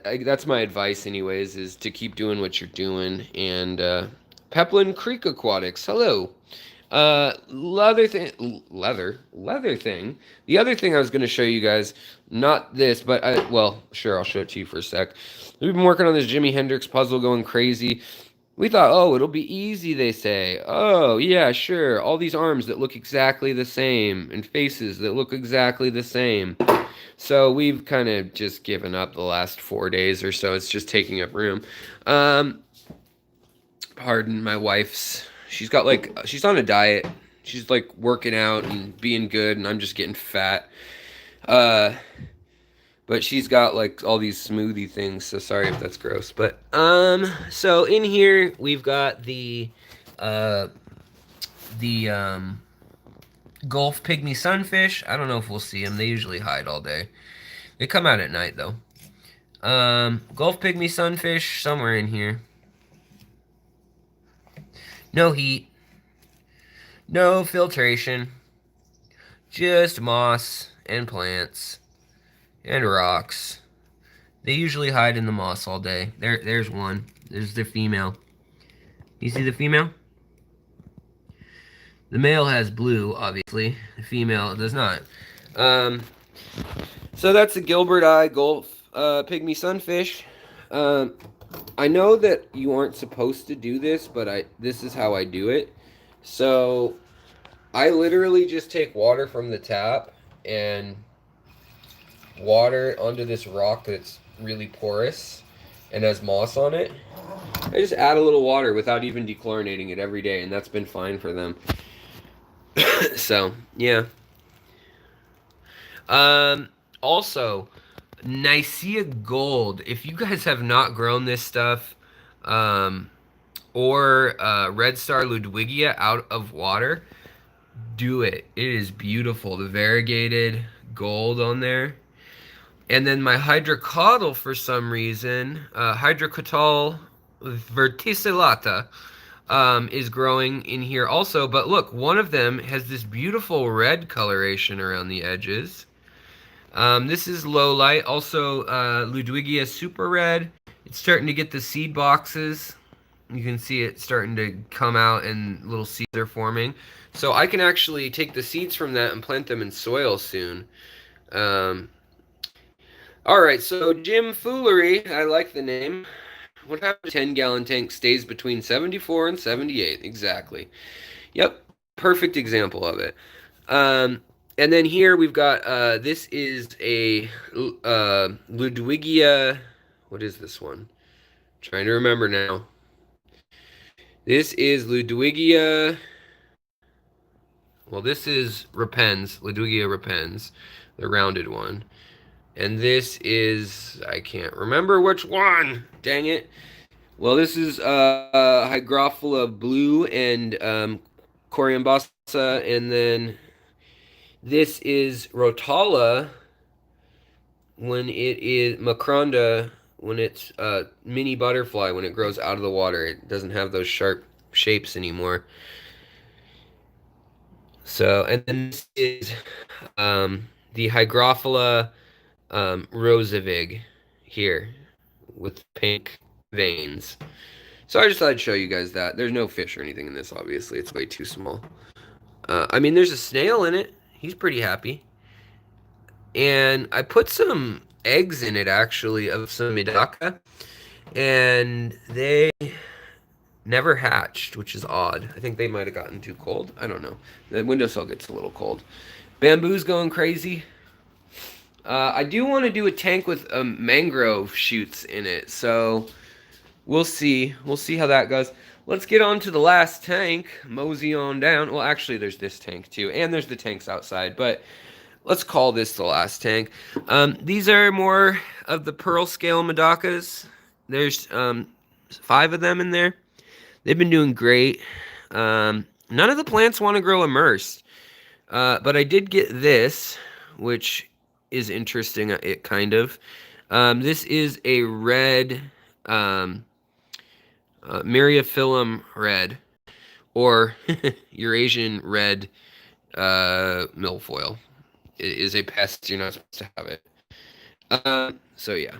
that's my advice anyways, is to keep doing what you're doing. And Peplin Creek Aquatics, hello. Leather thing. The other thing I was going to show you guys, not this, but well, sure, I'll show it to you for a sec. We've been working on this Jimi Hendrix puzzle, going crazy. We thought, oh, it'll be easy, they say. Oh, yeah, sure. All these arms that look exactly the same and faces that look exactly the same. So we've kind of just given up the last 4 days or so. It's just taking up room. Pardon my wife's. She's on a diet. She's like working out and being good, and I'm just getting fat. Uh, but she's got like all these smoothie things, so sorry if that's gross. But so in here we've got uh the Gulf pygmy sunfish. I don't know if we'll see them. They usually hide all day. They come out at night though. Gulf pygmy sunfish somewhere in here. No heat. No filtration. Just moss and plants and rocks. They usually hide in the moss all day. There's one. There's the female. You see the female? The male has blue, obviously. The female does not. So that's the Gilbert Eye Gulf pygmy sunfish. I know that you aren't supposed to do this, but this is how I do it. So I literally just take water from the tap and water onto this rock that's really porous and has moss on it. I just add a little water without even dechlorinating it every day, and that's been fine for them. So, yeah. Also, Nicaea Gold. If you guys have not grown this stuff, or Red Star Ludwigia out of water, do it. It is beautiful. The variegated gold on there. And then my hydrocotyl, for some reason, hydrocotyl verticillata, is growing in here also. But look, one of them has this beautiful red coloration around the edges. This is low light. Also, Ludwigia super red. It's starting to get the seed boxes. You can see it starting to come out and little seeds are forming. So I can actually take the seeds from that and plant them in soil soon. Alright, so Jim Foolery, I like the name. What happens to a 10-gallon tank stays between 74 and 78? Exactly. Yep, perfect example of it. And then here we've got, this is a Ludwigia, what is this one? I'm trying to remember now. This is Ludwigia, well, this is repens, Ludwigia repens, the rounded one. And this is, I can't remember which one, dang it. Well, this is Hygrophila blue and Coriambassa, and then this is Rotala when it is Macronda when it's mini butterfly, when it grows out of the water. It doesn't have those sharp shapes anymore. So, and then this is the Hygrophila Rosavig here with pink veins. So I just thought I'd show you guys that. There's no fish or anything in this, obviously. It's way too small. I mean, there's a snail in it. He's pretty happy. And I put some eggs in it, actually, of some Medaka. And they never hatched, which is odd. I think they might have gotten too cold. I don't know. The windowsill gets a little cold. Bamboo's going crazy. I do want to do a tank with mangrove shoots in it, so we'll see. We'll see how that goes. Let's get on to the last tank. Mosey on down. Well, actually, there's this tank too, and there's the tanks outside, but let's call this the last tank. These are more of the pearl scale Medakas. There's 5 of them in there. They've been doing great. None of the plants want to grow immersed, but I did get this, which is interesting. It kind of. This is a red Myriaphyllum red, or Eurasian red milfoil. It is a pest. You're not supposed to have it. So yeah.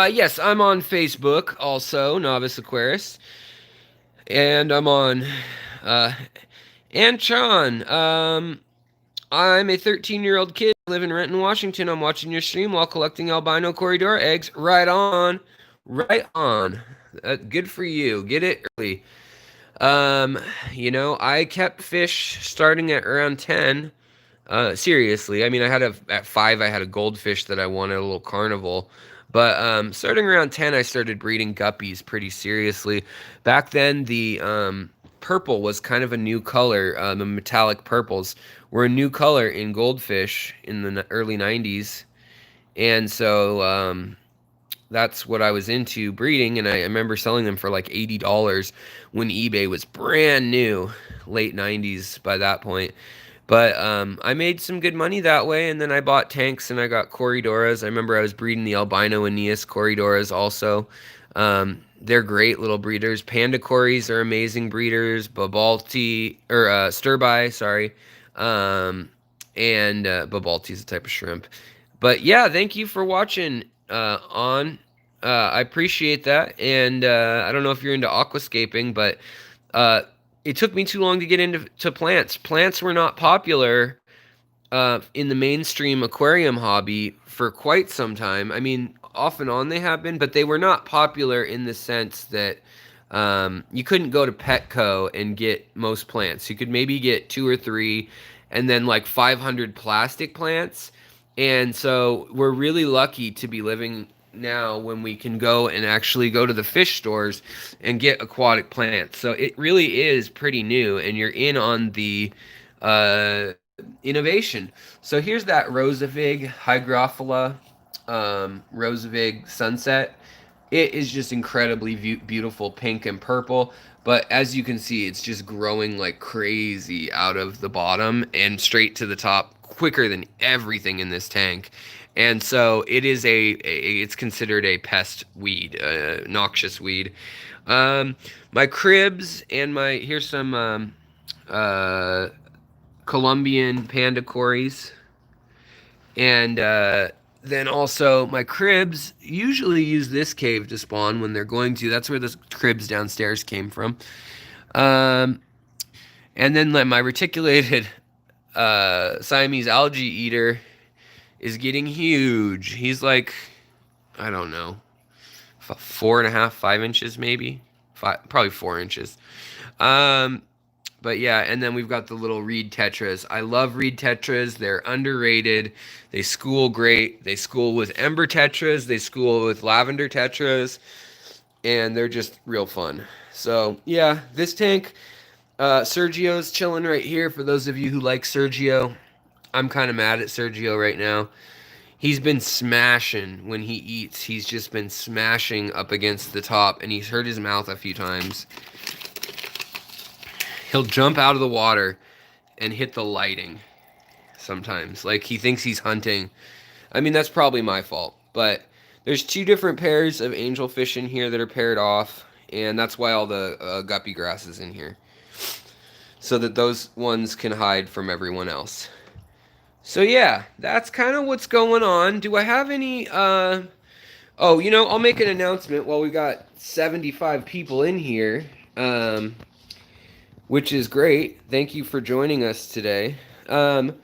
Yes, I'm on Facebook also, Novice Aquarist. And I'm on Anchon. I'm a 13-year-old kid. I live in Renton, Washington. I'm watching your stream while collecting albino Corridor eggs. Right on. Right on. Good for you. Get it early. You know, I kept fish starting at around 10. Seriously. I mean, at 5, I had a goldfish that I won at a little carnival. But starting around 10, I started breeding guppies pretty seriously. Back then, the purple was kind of a new color. The metallic purples were a new color in goldfish in the early 90s. And so that's what I was into breeding. And I remember selling them for like $80 when eBay was brand new, late 90s by that point. But I made some good money that way, and then I bought tanks and I got Corridoras. I remember I was breeding the albino Aeneas Corridoras also. They're great little breeders. Panda Corys are amazing breeders. Babalti, or Sturbai, sorry. And Babalti is a type of shrimp. But yeah, thank you for watching I appreciate that. And I don't know if you're into aquascaping, but it took me too long to get into plants. Plants were not popular in the mainstream aquarium hobby for quite some time. I mean, off and on they have been, but they were not popular in the sense that you couldn't go to Petco and get most plants. You could maybe get 2 or 3, and then like 500 plastic plants. And so we're really lucky to be living now when we can go and actually go to the fish stores and get aquatic plants. So it really is pretty new, and you're in on the innovation. So here's that Rosavig Hygrophila Rosavig Sunset. It is just incredibly beautiful pink and purple, but as you can see, it's just growing like crazy out of the bottom and straight to the top quicker than everything in this tank. And so it is it's considered a pest weed, noxious weed. My cribs and here's some Colombian panda cories. And then also my cribs usually use this cave to spawn when they're going to. That's where the cribs downstairs came from. And then my reticulated Siamese algae eater is getting huge. He's like, I don't know, 4.5, 5 inches maybe, probably 4 inches. But yeah, and then we've got the little reed tetras. I love reed tetras. They're underrated. They school great. They school with ember tetras. They school with lavender tetras, and they're just real fun. So yeah, this tank, Sergio's chilling right here. For those of you who like Sergio, I'm kind of mad at Sergio right now. He's been smashing when he eats. He's just been smashing up against the top, and he's hurt his mouth a few times. He'll jump out of the water and hit the lighting. sometimes. Like he thinks he's hunting. I mean, that's probably my fault, but there's two different pairs of angelfish in here that are paired off, and that's why all the guppy grass is in here, so that those ones can hide from everyone else. So yeah, that's kind of what's going on. Do I have any oh, I'll make an announcement while we got 75 people in here. Which is great. Thank you for joining us today. So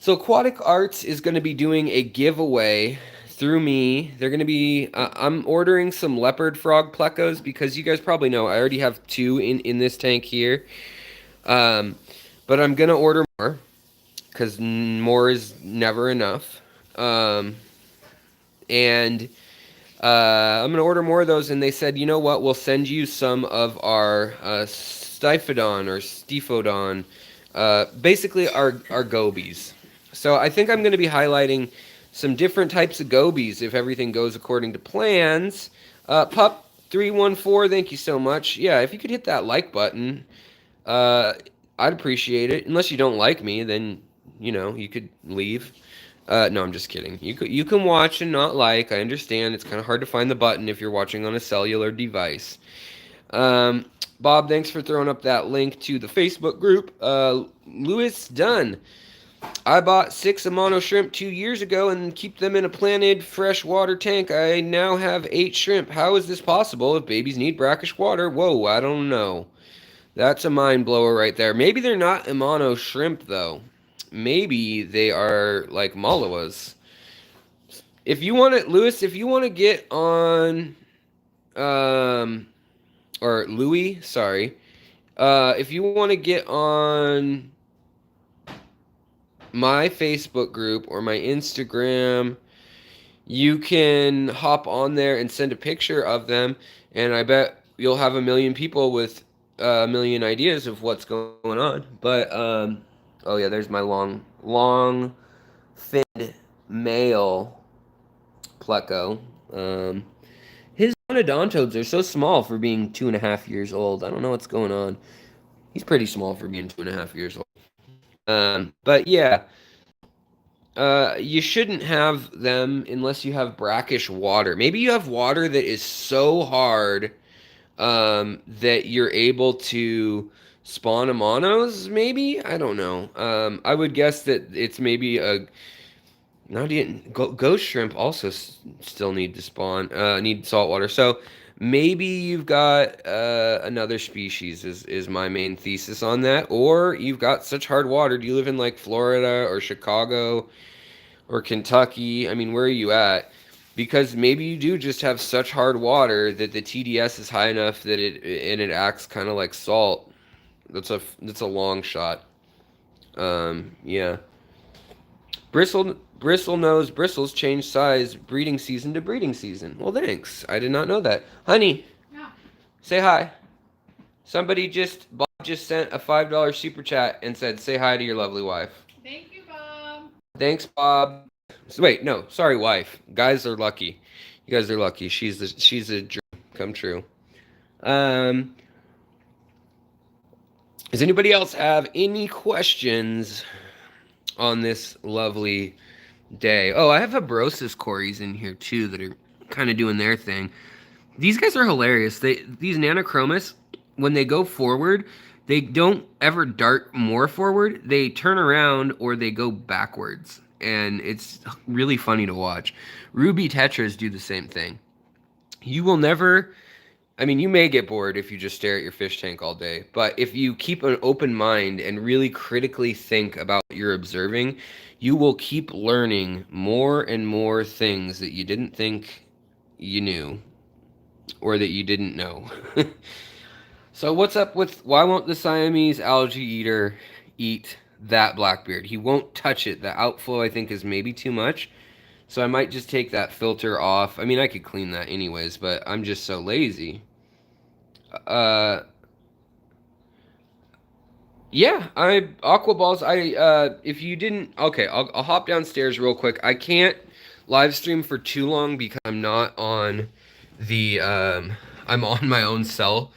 Aquatic Arts is going to be doing a giveaway through me. They're going to be I'm ordering some leopard frog plecos because you guys probably know I already have two in this tank here. But I'm going to order more because more is never enough. And I'm going to order more of those, and they said, you know what, we'll send you some of our Stiphodon or Stiphodon, basically our gobies. So I think I'm going to be highlighting some different types of gobies if everything goes according to plans. Pup314, thank you so much. Yeah, if you could hit that like button, I'd appreciate it. Unless you don't like me, then, you could leave. No, I'm just kidding. You can watch and not like. I understand it's kind of hard to find the button if you're watching on a cellular device. Bob, thanks for throwing up that link to the Facebook group. Lewis Dunn. I bought 6 Amano shrimp 2 years ago and keep them in a planted freshwater tank. I now have 8 shrimp. How is this possible if babies need brackish water? Whoa, I don't know. That's a mind blower right there. Maybe they're not Amano shrimp, though. Maybe they are like Malawas. If you want to, Lewis, if you want to get on, or Louis, sorry, if you want to get on my Facebook group or my Instagram, you can hop on there and send a picture of them, and I bet you'll have a million people with a million ideas of what's going on. But oh yeah, there's my long finned male pleco. His monodontodes are so small for being 2.5 years old. I don't know what's going on. He's pretty small for being 2.5 years old. But yeah, you shouldn't have them unless you have brackish water. Maybe you have water that is so hard that you're able to spawn Amanos, maybe? I don't know. I would guess that it's maybe not even ghost shrimp also still need to spawn, need salt water. So maybe you've got another species is my main thesis on that, or you've got such hard water. Do you live in like Florida or Chicago or Kentucky? I mean, where are you at? Because maybe you do just have such hard water that the TDS is high enough that it acts kind of like salt. That's a long shot. Yeah. Bristle knows bristles change size breeding season to breeding season. Well, thanks. I did not know that. Honey. Yeah. Say hi. Bob just sent a $5 super chat and said, say hi to your lovely wife. Thank you, Bob. Thanks, Bob. Wait, no, sorry, wife. Guys are lucky. You guys are lucky. She's a dream come true. Does anybody else have any questions on this lovely day? Oh, I have Habrosis cories in here too that are kind of doing their thing. These guys are hilarious. These Nanochromis, when they go forward, they don't ever dart more forward. They turn around or they go backwards. And it's really funny to watch. Ruby Tetras do the same thing. You will never... I mean, you may get bored if you just stare at your fish tank all day. But if you keep an open mind and really critically think about what you're observing, you will keep learning more and more things that you didn't think you knew. Or that you didn't know. So what's up with... Why won't the Siamese algae eater eat that blackbeard? He won't touch it. The outflow, I think, is maybe too much. So I might just take that filter off. I mean, I could clean that anyways, but I'm just so lazy. Yeah, Aqua Balls, if you didn't... Okay, I'll hop downstairs real quick. I can't live stream for too long because I'm not on the... I'm on my own cell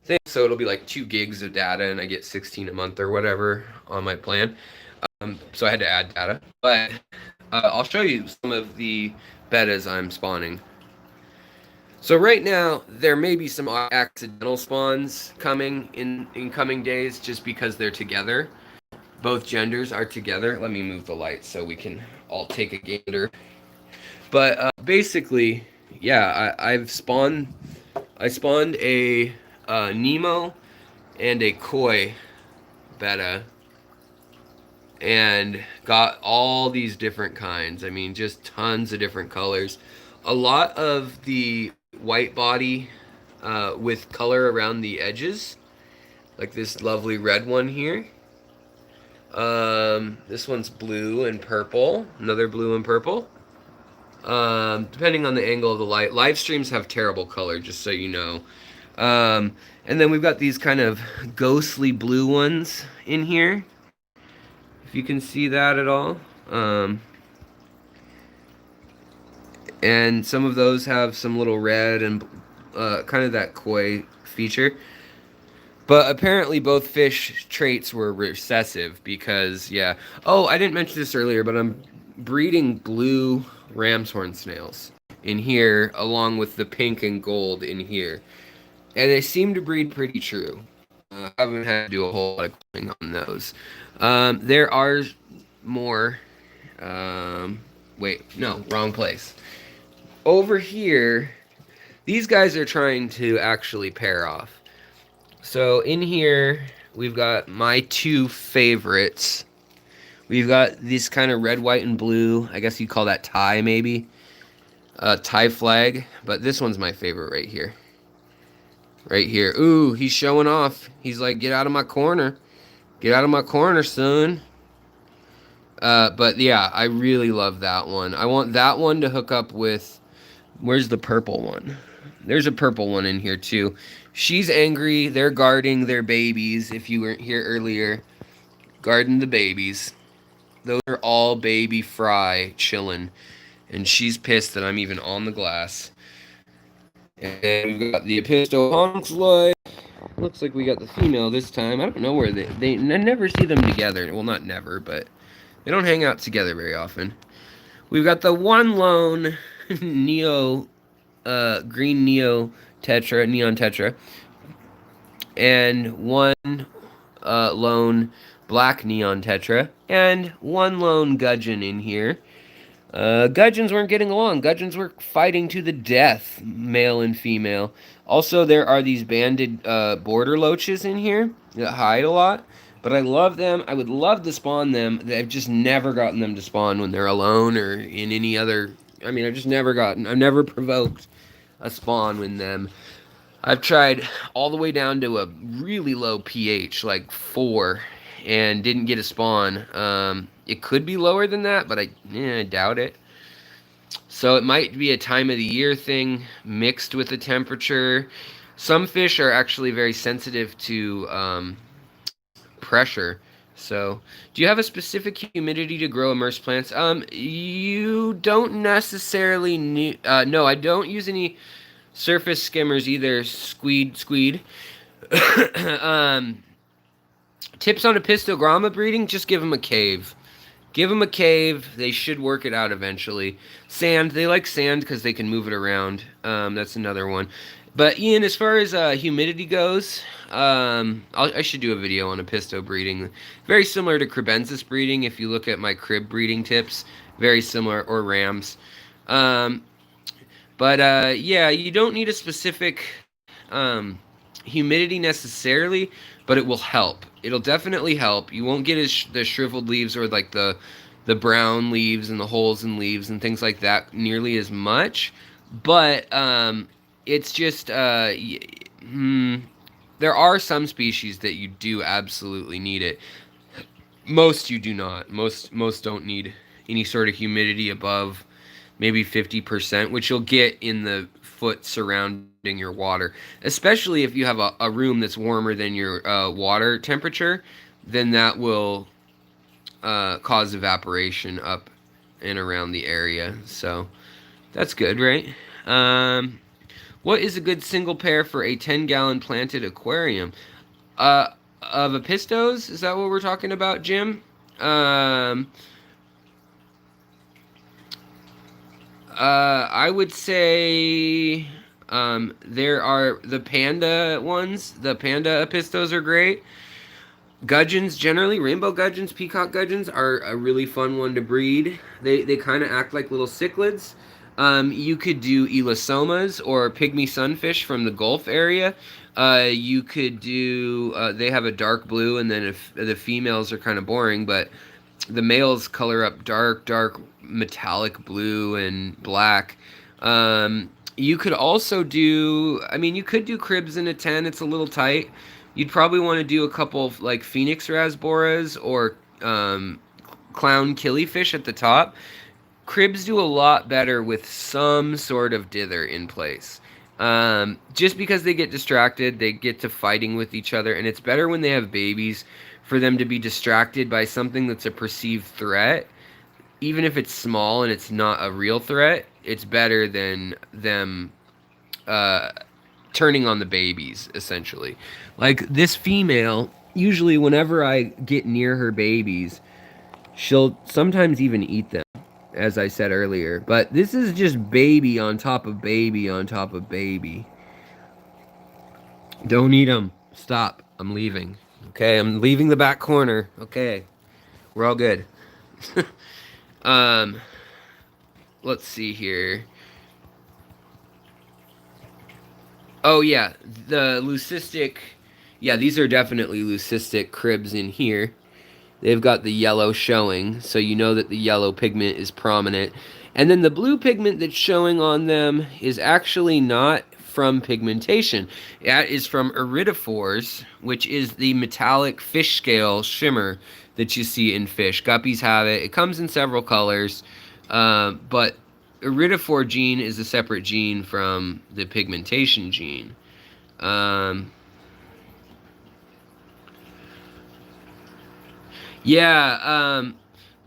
thing, so it'll be like 2 gigs of data and I get 16 a month or whatever on my plan. So I had to add data. But I'll show you some of the betas I'm spawning. So right now, there may be some accidental spawns coming in coming days just because they're together. Both genders are together. Let me move the light so we can all take a gander. But basically, yeah, I spawned a Nemo and a Koi beta and got all these different kinds. I mean, just tons of different colors. A lot of the white body with color around the edges, like this lovely red one here. This one's blue and purple. Another blue and purple. Depending on the angle of the light. Live streams have terrible color, just so you know. And then we've got these kind of ghostly blue ones in here. If you can see that at all. And some of those have some little red and kind of that koi feature. But apparently both fish traits were recessive because, yeah. Oh, I didn't mention this earlier, but I'm breeding blue ram's horn snails in here along with the pink and gold in here. And they seem to breed pretty true. I haven't had to do a whole lot of cleaning on those. There are more. Wait, no, wrong place. Over here, these guys are trying to actually pair off. So in here, we've got my two favorites. We've got this kind of red, white, and blue. I guess you'd call that Thai, maybe. Thai flag. But this one's my favorite right here. Right here. Ooh, he's showing off. He's like, get out of my corner. Get out of my corner, son. But yeah, I really love that one. I want that one to hook up with... Where's the purple one? There's a purple one in here too. She's angry. They're guarding their babies. If you weren't here earlier, guarding the babies. Those are all baby fry chilling. And she's pissed that I'm even on the glass. And we've got the Episto Honksloy. Looks like we got the female this time. I don't know where I never see them together. Well, not never, but they don't hang out together very often. We've got the one lone Neo, green Neo Tetra, Neon Tetra, and one lone black Neon Tetra, and one lone Gudgeon in here. Gudgeons weren't getting along. Gudgeons were fighting to the death, male and female. Also, there are these banded border loaches in here that hide a lot. But I love them. I would love to spawn them. I've just never gotten them to spawn when they're alone or in any other... I mean, I've never provoked a spawn with them. I've tried all the way down to a really low pH, like 4, and didn't get a spawn. It could be lower than that, but I doubt it. So it might be a time of the year thing mixed with the temperature. Some fish are actually very sensitive to pressure. So, do you have a specific humidity to grow immersed plants? You don't necessarily need... no, I don't use any surface skimmers either. Squeed. Tips on Apistogramma breeding? Just give them a cave. Give them a cave. They should work it out eventually. Sand. They like sand because they can move it around. That's another one. But Ian, as far as humidity goes, I should do a video on Apisto breeding. Very similar to Crebensis breeding. If you look at my crib breeding tips, very similar, or rams. Yeah, you don't need a specific humidity necessarily, but it will help. It'll definitely help. You won't get the shriveled leaves or like the brown leaves and the holes in leaves and things like that nearly as much. But it's just there are some species that you do absolutely need it. Most you do not. Most don't need any sort of humidity above maybe 50%, which you'll get in the foot surrounding your water. Especially if you have a room that's warmer than your water temperature, then that will cause evaporation up and around the area. So that's good, right? What is a good single pair for a 10-gallon planted aquarium? Of Apistos? Is that what we're talking about, Jim? I would say there are the panda ones. The panda apistos are great. Gudgeons, generally, rainbow gudgeons, peacock gudgeons are a really fun one to breed. They kind of act like little cichlids. You could do elasomas or pygmy sunfish from the Gulf area. You could do, they have a dark blue, and then if the females are kind of boring, but the males color up dark metallic blue and black. You could also do, I mean, you could do cribs in a 10. It's a little tight. You'd probably want to do a couple of like phoenix rasboras or clown killifish at the top. Cribs do a lot better with some sort of dither in place. Just because they get distracted, they get to fighting with each other, and it's better when they have babies for them to be distracted by something that's a perceived threat. Even if it's small and it's not a real threat, it's better than them turning on the babies, essentially. Like this female, usually whenever I get near her babies, she'll sometimes even eat them, as I said earlier. But this is just baby on top of baby on top of baby. Don't eat them. Stop. I'm leaving. Okay, I'm leaving the back corner. Okay, we're all good. Let's see here. Oh yeah, the leucistic. Yeah, these are definitely leucistic cribs in here. They've got the yellow showing, so you know that the yellow pigment is prominent. And then the blue pigment that's showing on them is actually not from pigmentation. That is from iridophores, which is the metallic fish scale shimmer that you see in fish. Guppies have it. It comes in several colors, but iridophore gene is a separate gene from the pigmentation gene.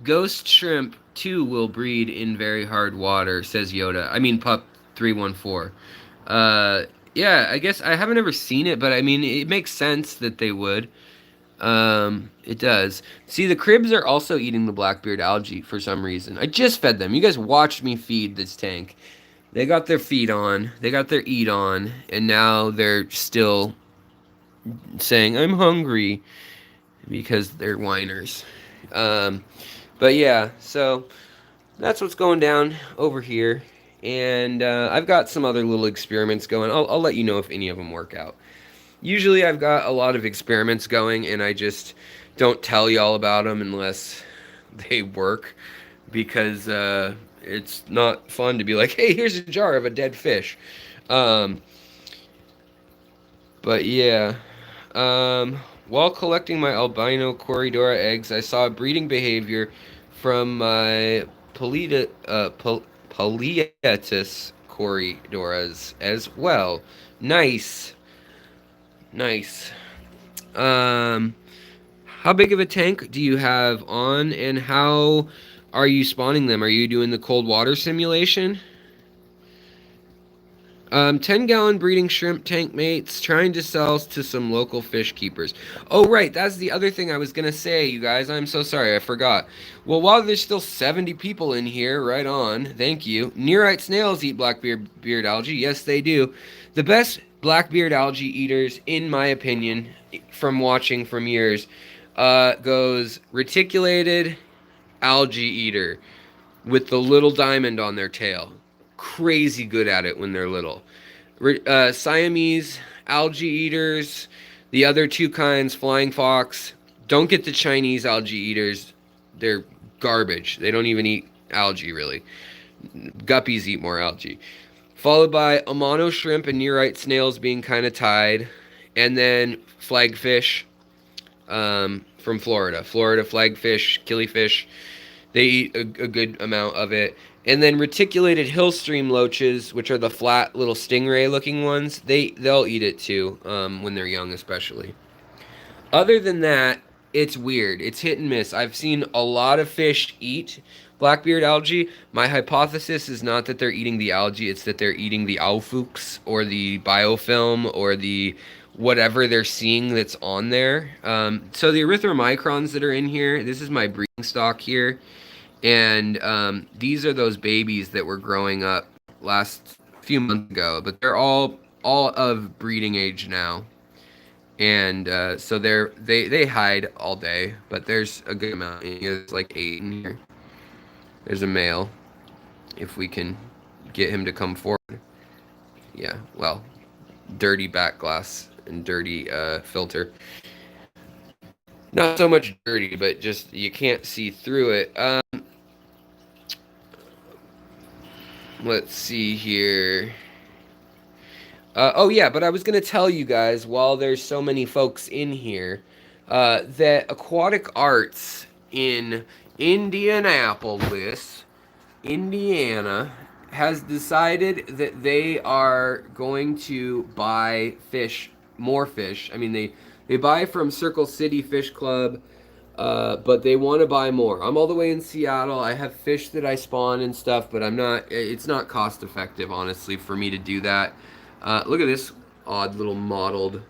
Ghost shrimp too will breed in very hard water, says Yoda. I mean, Pup 314. Yeah, I guess I haven't ever seen it, but I mean, it makes sense that they would. It does. See, the cribs are also eating the blackbeard algae for some reason. I just fed them. You guys watched me feed this tank. They got their feed on, they got their eat on, and now they're still saying, I'm hungry, because they're whiners. But yeah, so that's what's going down over here. And I've got some other little experiments going. I'll let you know if any of them work out. Usually I've got a lot of experiments going, and I just don't tell y'all about them unless they work, because it's not fun to be like, hey, here's a jar of a dead fish. But yeah. While collecting my albino Corydora eggs, I saw breeding behavior from my Paleatus Corydoras as well. Nice. How big of a tank do you have on, and how are you spawning them? Are you doing the cold water simulation? 10-gallon breeding shrimp tank mates, trying to sell to some local fish keepers. Oh, right, that's the other thing I was going to say, you guys. I'm so sorry, I forgot. Well, while there's still 70 people in here, right on, thank you. Nearite snails eat blackbeard algae. Yes, they do. The best blackbeard algae eaters, in my opinion, from watching from years, goes reticulated algae eater with the little diamond on their tail. Crazy good at it when they're little. Siamese algae eaters, the other two kinds, flying fox. Don't get the Chinese algae eaters. They're garbage. They don't even eat algae, really. Guppies eat more algae. Followed by Amano shrimp and nearite snails being kind of tied. And then flagfish from Florida. Florida flagfish, killifish. They eat a good amount of it. And then reticulated hill stream loaches, which are the flat little stingray looking ones, they'll eat it too, when they're young especially. Other than that, it's weird. It's hit and miss. I've seen a lot of fish eat blackbeard algae. My hypothesis is not that they're eating the algae, it's that they're eating the aufux or the biofilm or the whatever they're seeing that's on there. So the erythromicrons that are in here, this is my breed. stock here, and these are those babies that were growing up last few months ago, but they're all of breeding age now, and so they hide all day, but there's a good amount. There's like 8 in here. There's a male. If we can get him to come forward. Yeah, well, dirty back glass and dirty filter. Not so much dirty, but just you can't see through it. Let's see here. Oh yeah, but I was gonna tell you guys while there's so many folks in here that Aquatic Arts in Indianapolis, Indiana, has decided that they are going to buy fish, more fish. I mean, they buy from Circle City Fish Club, but they want to buy more. I'm all the way in Seattle. I have fish that I spawn and stuff, but I'm not. It's not cost effective, honestly, for me to do that. Look at this odd little mottled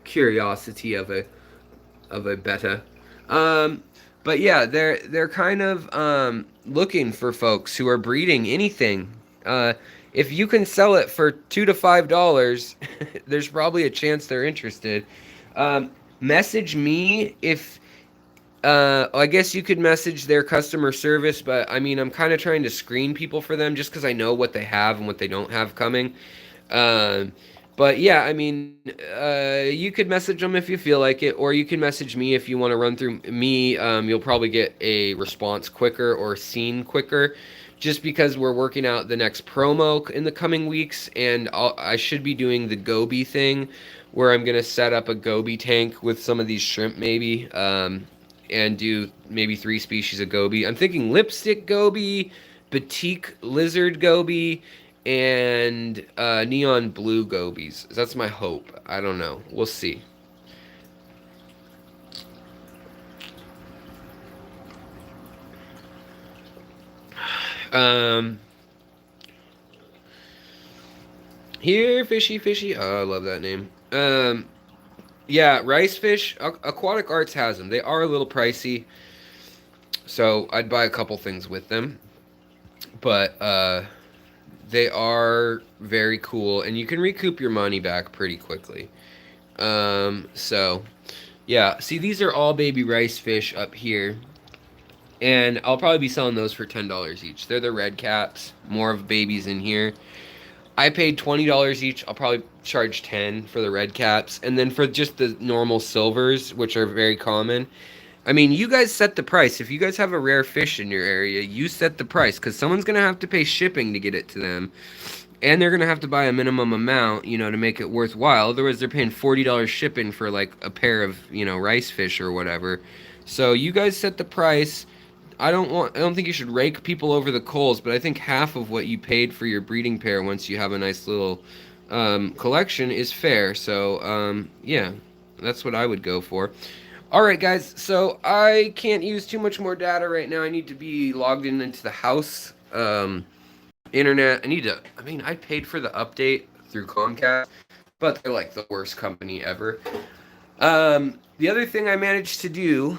curiosity of a betta. But yeah, they're kind of looking for folks who are breeding anything. If you can sell it for $2 to $5, there's probably a chance they're interested. Message me if. I guess you could message their customer service, but I mean, I'm kind of trying to screen people for them just because I know what they have and what they don't have coming. Um, but yeah, I mean, you could message them if you feel like it, or you can message me if you want to run through me. You'll probably get a response quicker or seen quicker, just because we're working out the next promo in the coming weeks, and I should be doing the goby thing, where I'm gonna set up a goby tank with some of these shrimp maybe, and do maybe 3 species of goby. I'm thinking lipstick goby, batik lizard goby, and neon blue gobies. That's my hope. I don't know. We'll see. Um, here, fishy, fishy. Oh, I love that name. Yeah, rice fish. Aquatic Arts has them. They are a little pricey, so I'd buy a couple things with them. But they are very cool, and you can recoup your money back pretty quickly. So yeah, see, these are all baby rice fish up here, and I'll probably be selling those for $10 each. They're the red caps, more of babies in here. I paid $20 each. I'll probably charge 10 for the red caps, and then for just the normal silvers, which are very common. I mean, you guys set the price. If you guys have a rare fish in your area, you set the price, because someone's gonna have to pay shipping to get it to them, and they're gonna have to buy a minimum amount, to make it worthwhile. Otherwise, they're paying $40 shipping for like a pair of rice fish or whatever. So you guys set the price. I don't think you should rake people over the coals, but I think half of what you paid for your breeding pair, once you have a nice little collection, is fair. So yeah, that's what I would go for. All right, guys. So I can't use too much more data right now. I need to be logged into the house internet. I mean, I paid for the update through Comcast, but they're like the worst company ever. The other thing I managed to do,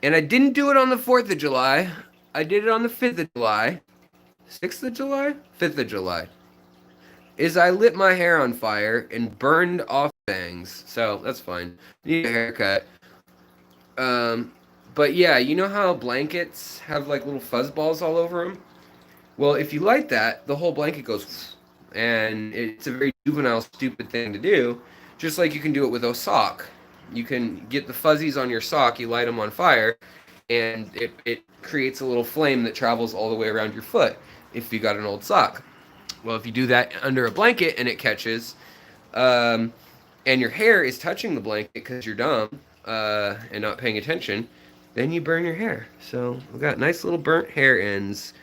and I didn't do it on the 4th of July. I did it on the 5th of July. 6th of July? 5th of July. Is I lit my hair on fire and burned off bangs. So, that's fine. Need a haircut. But yeah, you know how blankets have like little fuzz balls all over them? Well, if you light that, the whole blanket goes, and it's a very juvenile, stupid thing to do, just like you can do it with a sock. You can get the fuzzies on your sock, you light them on fire, and it creates a little flame that travels all the way around your foot if you got an old sock. Well, if you do that under a blanket and it catches, and your hair is touching the blanket because you're dumb and not paying attention, then you burn your hair. So we got nice little burnt hair ends.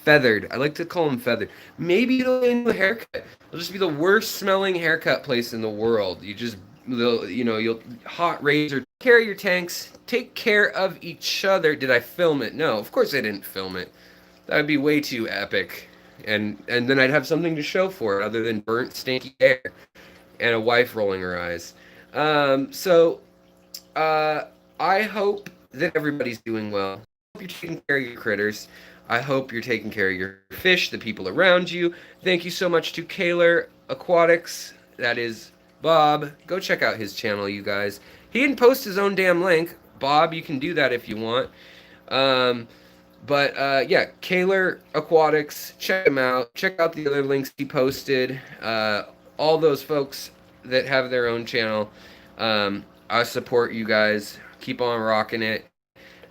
Feathered. I like to call them feathered. Maybe it'll end a haircut. It'll just be the worst smelling haircut place in the world. You'll hot razor. Take care of your tanks. Take care of each other. Did I film it? No, of course I didn't film it. That would be way too epic. And then I'd have something to show for it other than burnt, stinky hair and a wife rolling her eyes. I hope that everybody's doing well. you're taking care of your critters. I hope you're taking care of your fish, the people around you. Thank you so much to Kaler Aquatics. That is Bob. Go check out his channel, you guys. He didn't post his own damn link. Bob, you can do that if you want. Yeah, Kaler Aquatics, check him out. Check out the other links he posted. All those folks that have their own channel. I support you guys. Keep on rocking it.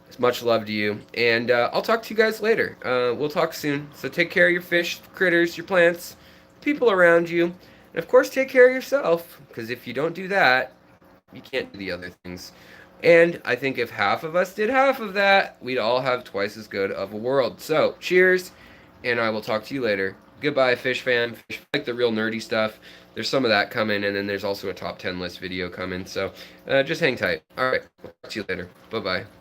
It's much love to you. And I'll talk to you guys later. We'll talk soon. So take care of your fish, critters, your plants, people around you. And of course, take care of yourself. Because if you don't do that, you can't do the other things. And I think if half of us did half of that, we'd all have twice as good of a world. So, cheers, and I will talk to you later. Goodbye, fish fam. Fish like the real nerdy stuff. There's some of that coming, and then there's also a top 10 list video coming. So, just hang tight. All right, we'll talk to you later. Bye-bye.